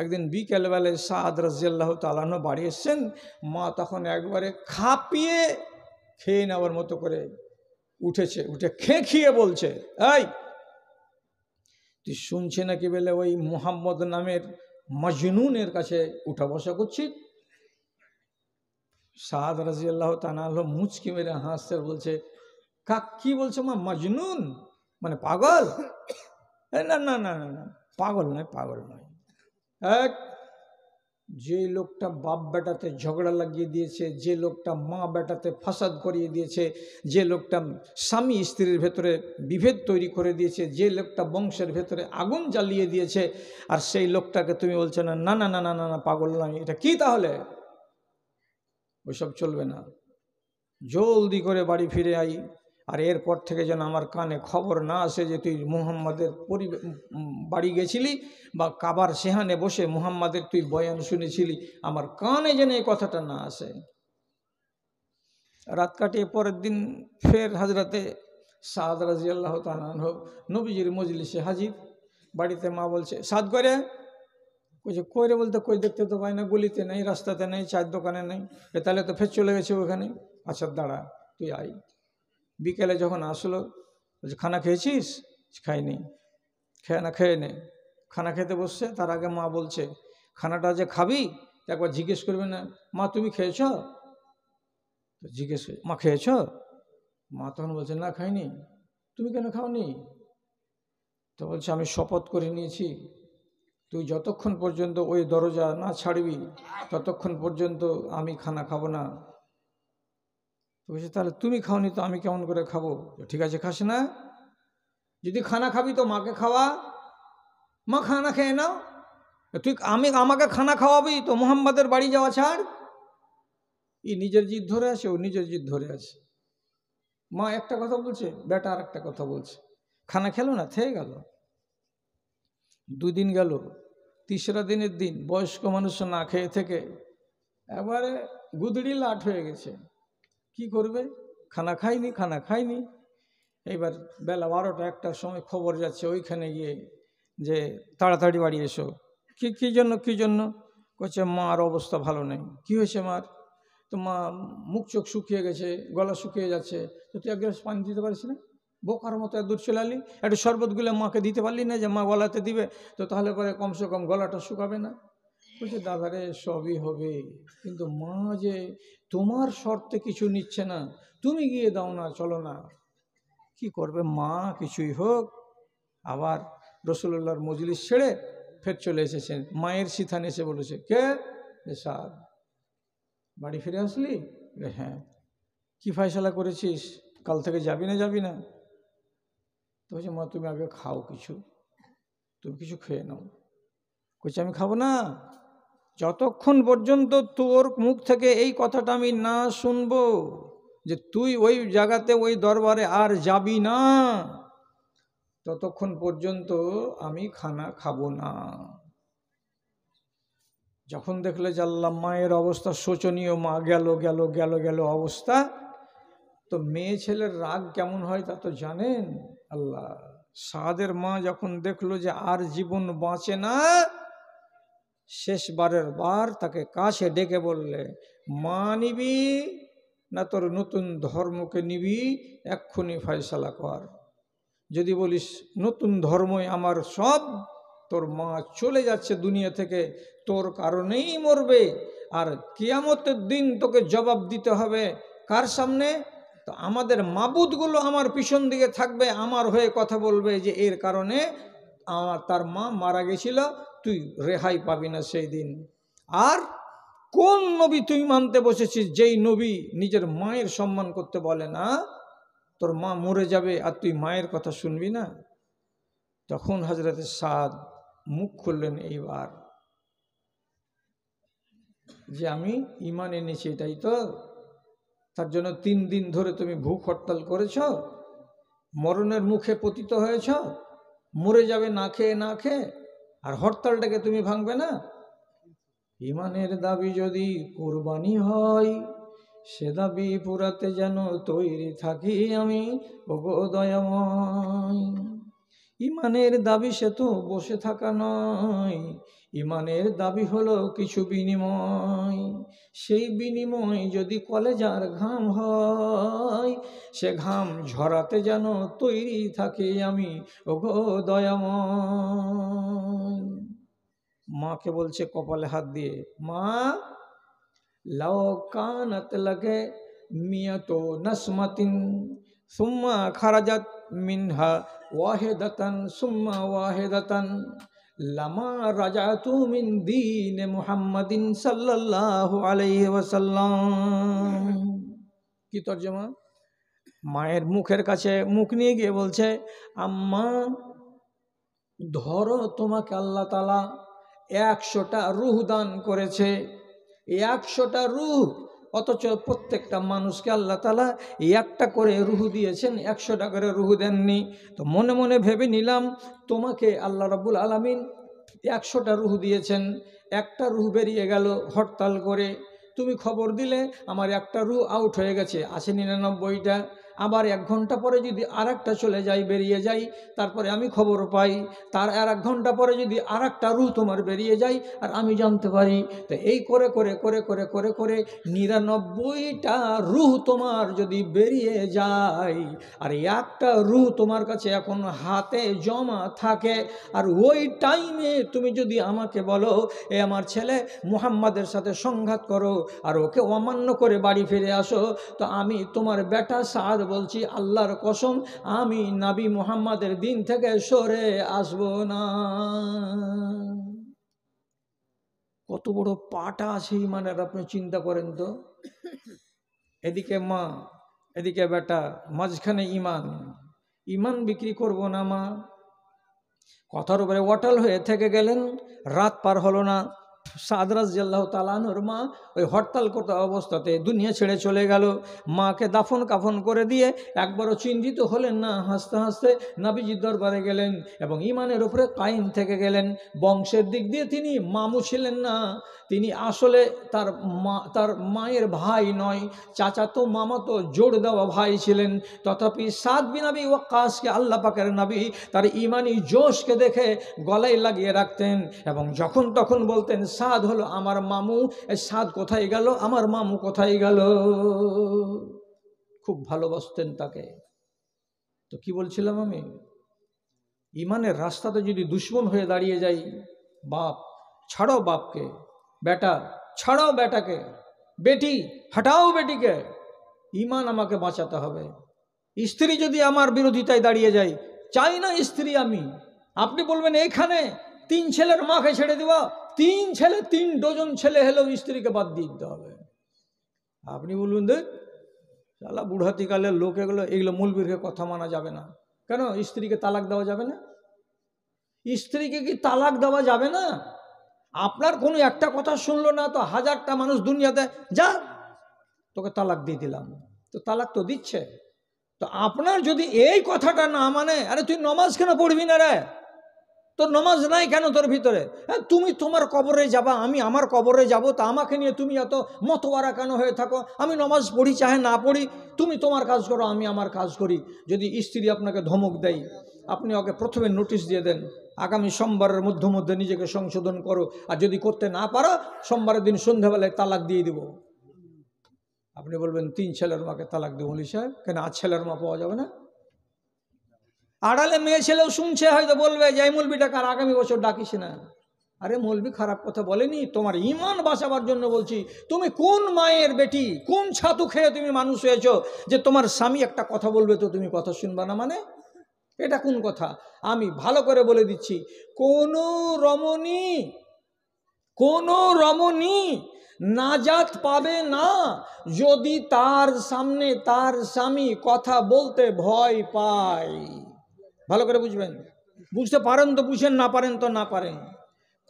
একদিন বিকেলবেলায় সাদ রাদিয়াল্লাহু তাআলা আনহু বাড়ি এসছেন, মা তখন একবারে খাপিয়ে খেয়ে নেওয়ার মতো করে উঠেছে, উঠে খেয়ে বলছে, এই তুই শুনছে নাকি বলে ওই মুহাম্মদ নামের মজনুনের কাছে উঠা বসা করছি? সাদ রাদিয়াল্লাহু তাআলা আনহু মুচকি মেরে হাসছে, বলছে কি বলছো মা, মজনুন মানে পাগল? না না না না না, পাগল নয়, পাগল নয়। এক যে লোকটা বাপ বেটাতে ঝগড়া লাগিয়ে দিয়েছে, যে লোকটা মা বেটাতে ফাসাদ করিয়ে দিয়েছে, যে লোকটা স্বামী স্ত্রীর ভেতরে বিভেদ তৈরি করে দিয়েছে, যে লোকটা বংশের ভেতরে আগুন জ্বালিয়ে দিয়েছে, আর সেই লোকটাকে তুমি বলছো না না না না না না না পাগল নয়, এটা কি তাহলে? ওইসব চলবে না। জলদি করে বাড়ি ফিরে আই, আর এরপর থেকে যেন আমার কানে খবর না আসে যে তুই মুহাম্মাদের বাড়ি গেছিলি বা কাবার সেহানে বসে মুহাম্মাদের তুই বয়ান শুনেছিলি, আমার কানে যেন এই কথাটা না আসে। রাত কাটিয়ে পরের দিন ফের হজরতে সাদ রাদিয়াল্লাহু তাআলা আনহু নবীজির মজলিসে হাজির। বাড়িতে মা বলছে, সাদ করে কইছে, কইরে বলতে কই, দেখতে তো পাই না, গলিতে নেই, রাস্তাতে নেই, চায়ের দোকানে নেই, তাহলে তো ফের চলে গেছে ওখানে। আচ্ছা দাঁড়া, তুই আই। বিকেলে যখন আসলো বলছে, খানা খেয়েছিস? খাইনি। খেয়ে না, খেয়ে নে। খানা খেতে বসছে, তার আগে মা বলছে, খানাটা যে খাবি একবার জিজ্ঞেস করবে না, মা তুমি খেয়েছ? তো জিজ্ঞেস, মা খেয়েছ? মা তখন বলছে, না খাইনি। তুমি কেন খাওনি? তো বলছে, আমি শপথ করে নিয়েছি তুই যতক্ষণ পর্যন্ত ওই দরজা না ছাড়বি ততক্ষণ পর্যন্ত আমি খানা খাবো না। বলছে, তাহলে তুমি খাওনি তো আমি কেমন করে খাবো? ঠিক আছে, খাস না। যদি খানা খাবি তো মাকে খাওয়া, মা খানা খেয়ে নাও। তুই আমাকে খানা খাওয়াবি তো মুহাম্মাদের বাড়ি যাওয়া ছাড়। ই নিজের জিদ ধরে আছে, ও নিজের জিদ ধরে আছে। মা একটা কথা বলছে, বেটা আর একটা কথা বলছে। খানা খেলো না, থেয়ে গেল। দুদিন গেল, তিসরা দিনের দিন বয়স্ক মানুষ না খেয়ে থেকে এবারে গুদড়ি লাট হয়ে গেছে। কি করবে? খানা খাইনি, খানা খাইনি। এইবার বেলা 12টা 1টার সময় খবর যাচ্ছে ওইখানে গিয়ে যে তাড়াতাড়ি বাড়ি এসো। কী জন্য? কী জন্য? বলছে, মার অবস্থা ভালো নেই। কি হয়েছে মার? তো মা মুখ চোখ শুকিয়ে গেছে, গলা শুকিয়ে যাচ্ছে। তো তুই 1 গ্লাস পানি দিতে পারিস না? বোকার মতো এত দূর চলে আলি, একটু শরবতগুলো মাকে দিতে পারলি না যে মা গলাতে দিবে, তো তাহলে পরে কমসে কম গলাটা শুকাবে না? বলছে, দাদারে সবই হবে, কিন্তু মা যে তোমার শর্তে কিছু নিচ্ছে না, তুমি গিয়ে দাও না, চলো না। কি করবে মা? কিছুই হোক। আবার রাসূলুল্লাহর মজলিস ছেড়ে ফের চলে এসেছেন। মায়ের সিথানে এসে বলেছে, কে? সাদ, বাড়ি ফিরে আসলি? হ্যাঁ। কি ফয়সালা করেছিস? কাল থেকে যাবি না? যাবি না? তো বলছে, মা তুমি আগে খাও কিছু, তুমি কিছু খেয়ে নাও। কইছে, আমি খাবো না যতক্ষণ পর্যন্ত তোর মুখ থেকে এই কথাটা আমি না শুনবো যে তুই ওই জায়গাতে ওই দরবারে আর যাবি না, ততক্ষণ পর্যন্ত আমি খানা খাবো না। যখন দেখলে যে আল্লাহ মায়ের অবস্থা শোচনীয়, মা গেল গেল গেল গেল অবস্থা, তো মেয়ে ছেলের রাগ কেমন হয় তা তো জানেন আল্লাহ। সাদের মা যখন দেখলো যে আর জীবন বাঁচে না, শেষবারের বার তাকে কাছে ডেকে বললে, মা নিবি না তোর নতুন ধর্মকে নিবি, এক্ষুনি ফয়সালা কর। যদি বলিস নতুন ধর্মই আমার সব, তোর মা চলে যাচ্ছে দুনিয়া থেকে, তোর কারণেই মরবে, আর কিয়ামতের দিন তোকে জবাব দিতে হবে কার সামনে? তো আমাদের মাবুদগুলো আমার পিছন দিকে থাকবে, আমার হয়ে কথা বলবে যে এর কারণে তার মা মারা গেছিল, তুই রেহাই পাবি না সেই দিন। আর কোন নবী তুই মানতে বসেছিস যেই নবী নিজের মায়ের সম্মান করতে বলে না? তোর মা মরে যাবে আর তুই মায়ের কথা শুনবি না? তখন হযরতে সাদ মুখ খুললেন এইবার, যে আমি ঈমান এনেছি, এটাই তো? তার জন্য 3 দিন ধরে তুমি ভুখ হরতাল করেছ, মরণের মুখে পতিত হয়েছ, মরে যাবে না খেয়ে না খেয়ে, আর হরতালটাকে তুমি ভাঙবে না? ঈমানের দাবি যদি কুরবানি হয়, সে দাবি পুরাতে যেন তৈরি থাকি আমি, ওগো দয়াময়। ঈমানের দাবি সে তো বসে থাকা নয়, ঈমানের দাবি হলো কিছু বিনিময়। সেই বিনিময় যদি কলেজার ঘাম হয়, সে ঘাম ঝরাতে যেন তৈরি থাকি আমি, ওগো দয়াময়। মাকে বলছে কপালে হাত দিয়ে, মা লাও কানাত লাগে মিয়াতো নসমাতিন সুম্মা খারাজাত মিনহা ওয়াহিদাতান সুম্মা ওয়াহিদাতান লামা রাজাতু মিন দীনে মুহাম্মাদিন সাল্লাল্লাহু আলাইহি ওয়াসাল্লাম। কি তর্জমা? মায়ের মুখের কাছে মুখ নিয়ে গিয়ে বলছে, আম্মা ধরো, তোমাকে আল্লাহ তাআলা 100টা রূহ দান করেছে, 100টা রূহ, অথচ প্রত্যেকটা মানুষকে আল্লাহ তাআলা একটা করে রূহ দিয়েছেন, 100টা করে রূহ দেননি। তো মনে মনে ভেবে নিলাম তোমাকে আল্লাহ রাব্বুল আলামিন 100টা রূহ দিয়েছেন, একটা রূহ বেরিয়ে গেল হরতাল করে, তুমি খবর দিলে আমার একটা রূহ আউট হয়ে গেছে, আছে 99টা। আবার 1 ঘন্টা পরে যদি আরেকটা চলে যায়, বেরিয়ে যায়, তারপরে আমি খবর পাই, তার আর 1 ঘন্টা পরে যদি আরেকটা রূহ তোমার বেরিয়ে যায় আর আমি জানতে পারি। তো এই করে করে করে করে করে করে 99টা রূহ তোমার যদি বেরিয়ে যায় আর একটা রূহ তোমার কাছে এখন হাতে জমা থাকে, আর ওই টাইমে তুমি যদি আমাকে বলো এ আমার ছেলে মুহাম্মাদের সাথে সংঘাত করো আর ওকে অমান্য করে বাড়ি ফিরে আসো, তো আমি তোমার বেটা সাদ বলছি আল্লাহর কসম, আমি নবী মুহাম্মাদের দিন থেকে সরে আসব না। কত বড় পাটা আছে ইমানের, আপনি চিন্তা করেন তো। এদিকে মা, এদিকে বেটা, মাঝখানে ইমান। ইমান বিক্রি করব না মা। কথার উপরে অটল হয়ে থেকে গেলেন, রাত পার হলো না। সাদ রাদিয়াল্লাহু তাআলা আনহুর মা ওই হরতাল করতে অবস্থাতে দুনিয়া ছেড়ে চলে গেল। মাকে দাফন কাফন করে দিয়ে একবারও চিন্তিত হলেন না, হাসতে হাসতে নবীজির দরবারে গেলেন এবং ইমানের উপরে কায়েম থেকে গেলেন। বংশের দিক দিয়ে তিনি মামু ছিলেন না, তিনি আসলে তার মায়ের ভাই নয়, চাচাতো মামাতো জোড় দেওয়া ভাই ছিলেন। তথাপি সাদ বিন আবি ওয়াক্কাসকে আল্লাহ পাকের নবী তার ইমানি জোশকে দেখে গলায় লাগিয়ে রাখতেন এবং যখন তখন বলতেন সাদ হলো আমার মামু, সাদ কোথায় গেল, আমার মামু কোথায় গেল। খুব ভালোবাসতেন তাকে। তো কি বলছিলাম আমি, ইমানের রাস্তাতে যদি দুশ্মন হয়ে দাঁড়িয়ে যাই, বাপ ছাড়াও বাপকে, বেটা ছাড়াও বেটাকে, বেটি হটাও বেটিকে, ইমান আমাকে বাঁচাতে হবে। স্ত্রী যদি আমার বিরোধিতায় দাঁড়িয়ে যায়, চাই না স্ত্রী আমি। আপনি বলবেন এখানে 3 ছেলের মাকে ছেড়ে দেওয়া, 3 ছেলে 3 ডজন ছেলে হলেও স্ত্রীকে বাদ দিয়ে দিতে হবে। আপনি বলবেন দেখ শালা বুড়াতিকালের লোক, এগুলো মৌলবীর কথা মানা যাবে না। কেন স্ত্রীকে তালাক দেওয়া যাবে না? স্ত্রীকে কি তালাক দেওয়া যাবে না? আপনার কোনো একটা কথা শুনলো না তো 1000টা মানুষ দুনিয়াতে, যা তোকে তালাক দিয়ে দিলাম, তো তালাক তো দিচ্ছে। তো আপনার যদি এই কথাটা না মানে, আরে তুই নমাজ কেন পড়বি না রে, তোর নমাজ নাই কেন তোর ভিতরে? হ্যাঁ, তুমি তোমার কবরে যাবা, আমি আমার কবরে যাব, তা আমাকে নিয়ে তুমি এত মতওয়ারা কেন হয়ে থাকো? আমি নমাজ পড়ি চাহে না পড়ি, তুমি তোমার কাজ করো, আমি আমার কাজ করি। যদি স্ত্রী আপনাকে ধমক দেয়, আপনি ওকে প্রথমে নোটিশ দিয়ে দেন, আগামী সোমবারের মধ্যে নিজেকে সংশোধন করো, আর যদি করতে না পারো সোমবারের দিন সন্ধ্যাবেলায় তালাক দিয়ে দিব। আপনি বলবেন 3 ছেলের মাকে তালাক দিব মৌলভী সাহেব, কেন 8 ছেলের মা পাওয়া যাবে না? আড়ালে মেয়ে ছেলেও শুনছে, হয়তো বলবে যে এই মৌলভীটাকে আর আগামী বছর ডাকিস না। আরে মৌলভী খারাপ কথা বলেনি, তোমার ইমান বাঁচাবার জন্য বলছি। তুমি কোন মায়ের বেটি, কোন ছাতু খেয়ে তুমি মানুষ হয়েছো যে তোমার স্বামী একটা কথা বলবে তো তুমি কথা শুনবা না? মানে এটা কোন কথা? আমি ভালো করে বলে দিচ্ছি, কোন রমণী নাজাত পাবে না যদি তার সামনে তার স্বামী কথা বলতে ভয় পায়। ভালো করে বুঝবেন, বুঝতে পারেন তো বুঝেন, না পারেন তো না পারেন।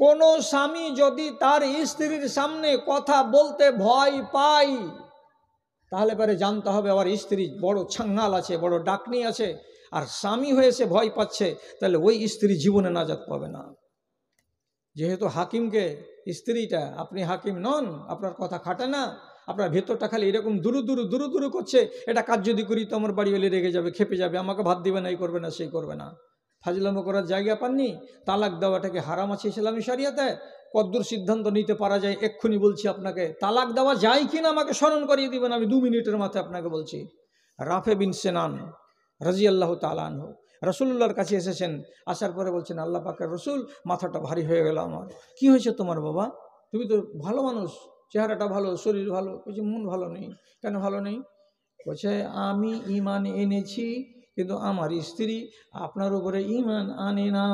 কোন স্বামী যদি তার স্ত্রীর সামনে কথা বলতে ভয় পায়, তাহলে পরে জানতে হবে আমার স্ত্রী বড় ছাঙ্গাল আছে, বড় ডাকনি আছে, আর স্বামী হয়ে সে ভয় পাচ্ছে, তাহলে ওই স্ত্রী জীবনে নাজাত পাবে না। যেহেতু হাকিমকে স্ত্রীটা, আপনি হাকিম নন, আপনার কথা খাটে না, আপনার ভেতরটা খালি এরকম দুরু করছে, এটা কাজ যদি করি তো আমার বাড়ি হলে রেগে যাবে, খেপে যাবে, আমাকে ভাত দিবে না, এই করবে না সেই করবে না। ফাজলামো করার জায়গা পাননি। তালাক দেওয়াটাকে হারাম আছে ইসলামী শরিয়াতে। কদ্দূর সিদ্ধান্ত নিতে পারা যায় এক্ষুনি বলছি আপনাকে। তালাক দেওয়া যায় কিনা আমাকে স্মরণ করিয়ে দিবেন, আমি 2 মিনিটের মাথায় আপনাকে বলছি। রাফে বিন সেনান রাদিয়াল্লাহু তাআলা আনহু রাসূলুল্লাহর কাছে এসেছেন, আসার পরে বলছেন, আল্লাহ পাকের রসুল, মাথাটা ভারী হয়ে গেল আমার। কি হয়েছে তোমার বাবা? তুমি তো ভালো মানুষ, চেহারাটা ভালো, শরীর ভালো। বলছি মন ভালো নেই। কেন ভালো নেই? বলছে আমি ঈমান এনেছি, কিন্তু আমার স্ত্রী আপনার উপরে ঈমান আনে না।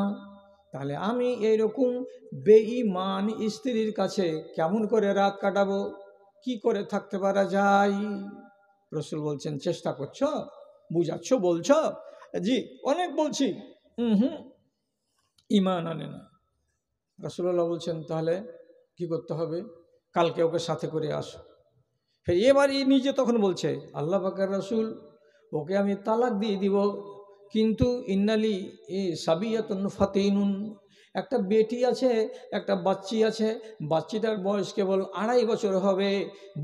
তাহলে আমি এইরকম বেঈমান স্ত্রীর কাছে কেমন করে রাত কাটাবো, কি করে থাকতে পারা যায়? রসুল বলছেন, চেষ্টা করছো, বুঝাচ্ছ, বলছ, জি অনেক বলছি, ঈমান আনে না। রাসূলুল্লাহ বলছেন, তাহলে কি করতে হবে? কালকে ওকে সাথে করে আসো। ফের এবার নিজে তখন বলছে, আল্লাহ পাকের রাসূল, ওকে আমি তালাক দিয়ে দিব, কিন্তু ইন্নালি সাবিয়াতুন ফাতিনুন, একটা বেটি আছে, একটা বাচ্চি আছে, বাচ্চিটার বয়স কেবল 2.5 বছর হবে,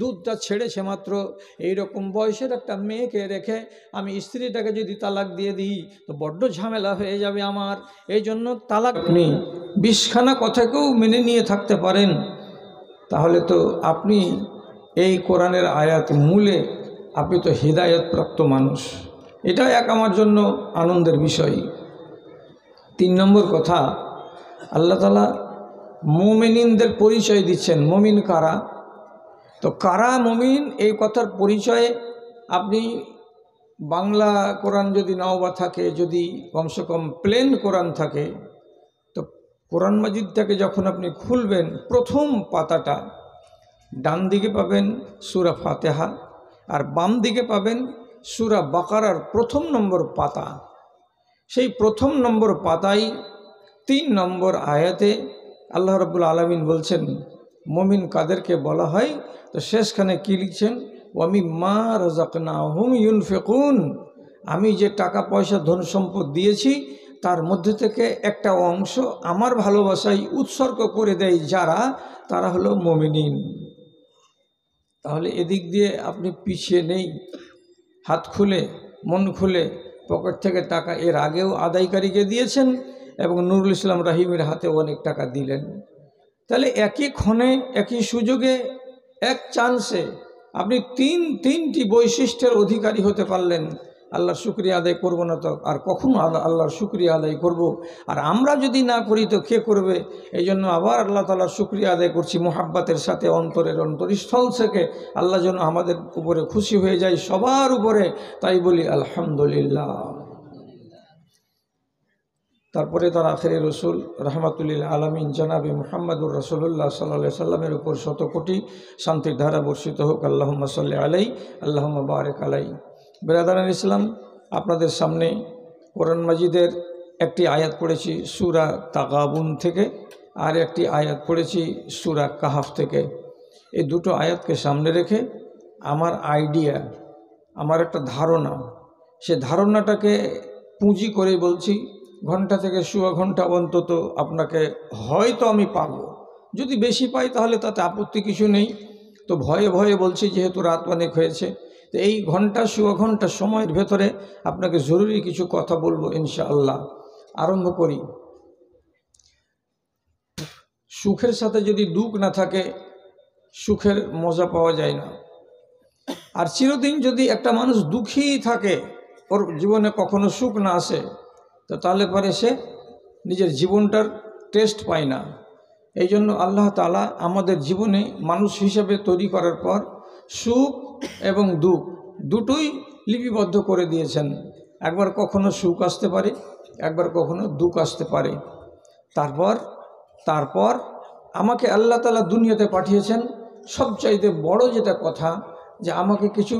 দুধটা ছেড়েছে মাত্র। এইরকম বয়সের একটা মেয়েকে রেখে আমি স্ত্রীটাকে যদি তালাক দিয়ে দিই তো বড্ড ঝামেলা হয়ে যাবে আমার। এই জন্য তালাক আপনি 20খানা কথাকেও মেনে নিয়ে থাকতে পারেন, তাহলে তো আপনি এই কোরআনের আয়াত মূলে আপনি তো হিদায়াত প্রাপ্ত মানুষ। এটা এক আমার জন্য আনন্দের বিষয়। 3 নম্বর কথা, আল্লাহ তাআলা মুমিনদের পরিচয় দিচ্ছেন। মুমিন কারা? তো কারা মুমিন এই কথার পরিচয়ে আপনি বাংলা কোরআন যদি নাও বা থাকে, যদি কমসে কম প্লেন কোরআন থাকে, তো কোরআন মাজিদটাকে যখন আপনি খুলবেন, প্রথম পাতাটা ডান দিকে পাবেন সূরা ফাতিহা, আর বাম দিকে পাবেন সূরা বাকারার 1 নম্বর পাতা। সেই 1 নম্বর পাতায় 3 নম্বর আয়াতে আল্লাহ রাব্বুল আলামিন বলছেন মুমিন কাদেরকে বলা হয়। তো শেষখানে কি লিখছেন? ওয়ামিম্মা রাযাকনাহুম ইউনফিকুন, আমি যে টাকা পয়সা ধন সম্পদ দিয়েছি তার মধ্যে থেকে একটা অংশ আমার ভালোবাসায় উৎসর্গ করে দেয় যারা, তারা হলো মুমিনিন। তাহলে এদিক দিয়ে আপনি পিছিয়ে নেই, হাত খুলে মন খুলে পকেট থেকে টাকা এর আগেও আদায়কারীকে দিয়েছেন এবং নুরুল ইসলাম রাহিমের হাতে অনেক টাকা দিলেন। তাহলে একই ক্ষণে, একই সুযোগে, এক চান্সে আপনি তিনটি বৈশিষ্ট্যের অধিকারী হতে পারলেন। আল্লাহর শুকরিয়া আদায় করব না তো আর কখনো আল্লাহর শুকরিয়া আদায় করব? আর আমরা যদি না করি তো কে করবে? এই জন্য আবার আল্লাহ তাআলার শুকরিয়া আদায় করছি মুহাব্বতের সাথে, অন্তরের অন্তরস্থল থেকে। আল্লাহ যেন আমাদের উপরে খুশি হয়ে যায়, সবার উপরে, তাই বলি আলহামদুলিল্লাহ। তারপরে তার আখেরে রসুল রহমাতুল্লিল আলমিন জনাবে মুহাম্মদুর রাসূলুল্লাহ সাল্লাল্লাহু আলাইহি সাল্লামের উপর 100 কোটি শান্তির ধারা বর্ষিত হোক। আল্লাহুম্মা সাল্লি আলাই, আল্লাহুম্মা বারিক আলাই। বিরাদারান ইসলাম, আপনাদের সামনে কোরআন মাজিদের একটি আয়াত পড়েছি সূরা তাগাবুন থেকে, আর একটি আয়াত পড়েছি সূরা কাহাফ থেকে। এই দুটো আয়াতকে সামনে রেখে আমার আইডিয়া, আমার একটা ধারণা, সে ধারণাটাকে পুঁজি করে বলছি, ঘন্টা থেকে সোয়া ঘন্টা অন্তত আপনাকে হয়তো আমি পাবো। যদি বেশি পাই তাহলে তাতে আপত্তি কিছু নেই। তো ভয়ে ভয়ে বলছি, যেহেতু রাত অনেক হয়েছে, তো এই ঘন্টা সোয়া ঘন্টা সময়ের ভেতরে আপনাকে জরুরি কিছু কথা বলবো ইনশাআল্লাহ। আরম্ভ করি। সুখের সাথে যদি দুঃখ না থাকে, সুখের মজা পাওয়া যায় না। আর চিরদিন যদি একটা মানুষ দুঃখী থাকে, ওর জীবনে কখনো সুখ না আসে, তো তাহলে পরে সে নিজের জীবনটার টেস্ট পায় না। এই জন্য আল্লাহ তাআলা আমাদের জীবনে মানুষ হিসেবে তৈরি করার পর সুখ এবং দুঃখ দুটোই লিপিবদ্ধ করে দিয়েছেন। একবার কখনো সুখ আসতে পারে, একবার কখনো দুঃখ আসতে পারে। তারপর আমাকে আল্লাহ তাআলা দুনিয়াতে পাঠিয়েছেন। সবচাইতে বড় যেটা কথা, যে আমাকে কিছু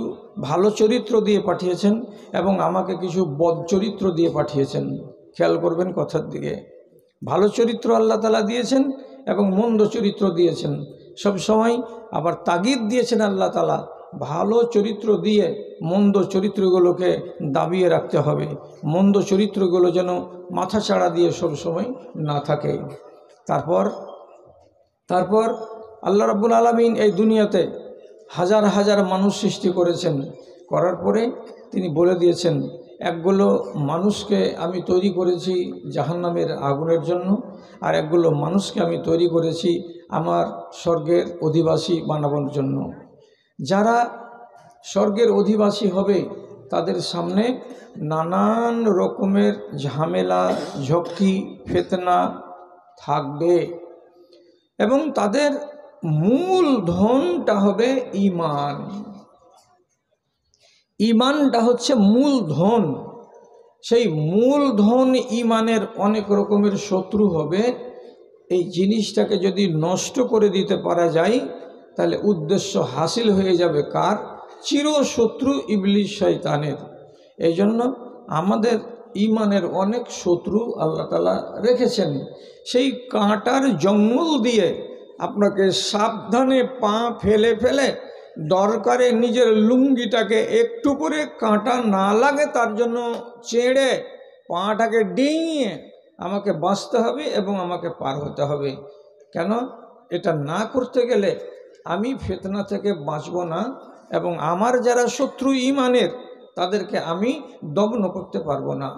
ভালো চরিত্র দিয়ে পাঠিয়েছেন এবং আমাকে কিছু বদ চরিত্র দিয়ে পাঠিয়েছেন। খেয়াল করবেন কথার দিকে। ভালো চরিত্র আল্লাহ তাআলা দিয়েছেন এবং মন্দ চরিত্র দিয়েছেন সব সময়। আবার তাগিদ দিয়েছেন আল্লাহ তাআলা, ভালো চরিত্র দিয়ে মন্দ চরিত্রগুলোকে দাবিয়ে রাখতে হবে, মন্দ চরিত্রগুলো যেন মাথা চাড়া দিয়ে সব সময় না থাকে। তারপর আল্লাহ রাব্বুল আলামিন এই দুনিয়াতে হাজার হাজার মানুষ সৃষ্টি করেছেন। করার পরে তিনি বলে দিয়েছেন, একগুলো মানুষকে আমি তৈরি করেছি জাহান্নামের আগুনের জন্য, আর একগুলো মানুষকে আমি তৈরি করেছি আমার স্বর্গের অধিবাসী বানাবার জন্য। যারা স্বর্গের অধিবাসী হবে তাদের সামনে নানান রকমের ঝামেলা, ঝক্কি, ফিতনা থাকবে এবং তাদের মূল ধনটা হবে ঈমান। ঈমানটা হচ্ছে মূল ধন। সেই মূলধন ইমানের অনেক রকমের শত্রু হবে। এই জিনিসটাকে যদি নষ্ট করে দিতে পারা যায় তাহলে উদ্দেশ্য হাসিল হয়ে যাবে কার? চিরশত্রু ইবলিস শয়তানের। এই জন্য আমাদের ইমানের অনেক শত্রু আল্লাহ তাআলা রেখেছেন। সেই কাঁটার জঙ্গল দিয়ে আপনাকে সাবধানে পা ফেলে ফেলে, দরকারে নিজের লুঙ্গিটাকে একটু করে কাঁটা না লাগে তার জন্য চেড়ে পাটাকে ডিঙিয়ে আমাকে বাঁচতে হবে এবং আমাকে পার হতে হবে। কেন? এটা না করতে গেলে আমি ফিতনা থেকে বাঁচব না এবং আমার যারা শত্রু ইমানের তাদেরকে আমি দমন করতে পারবো না।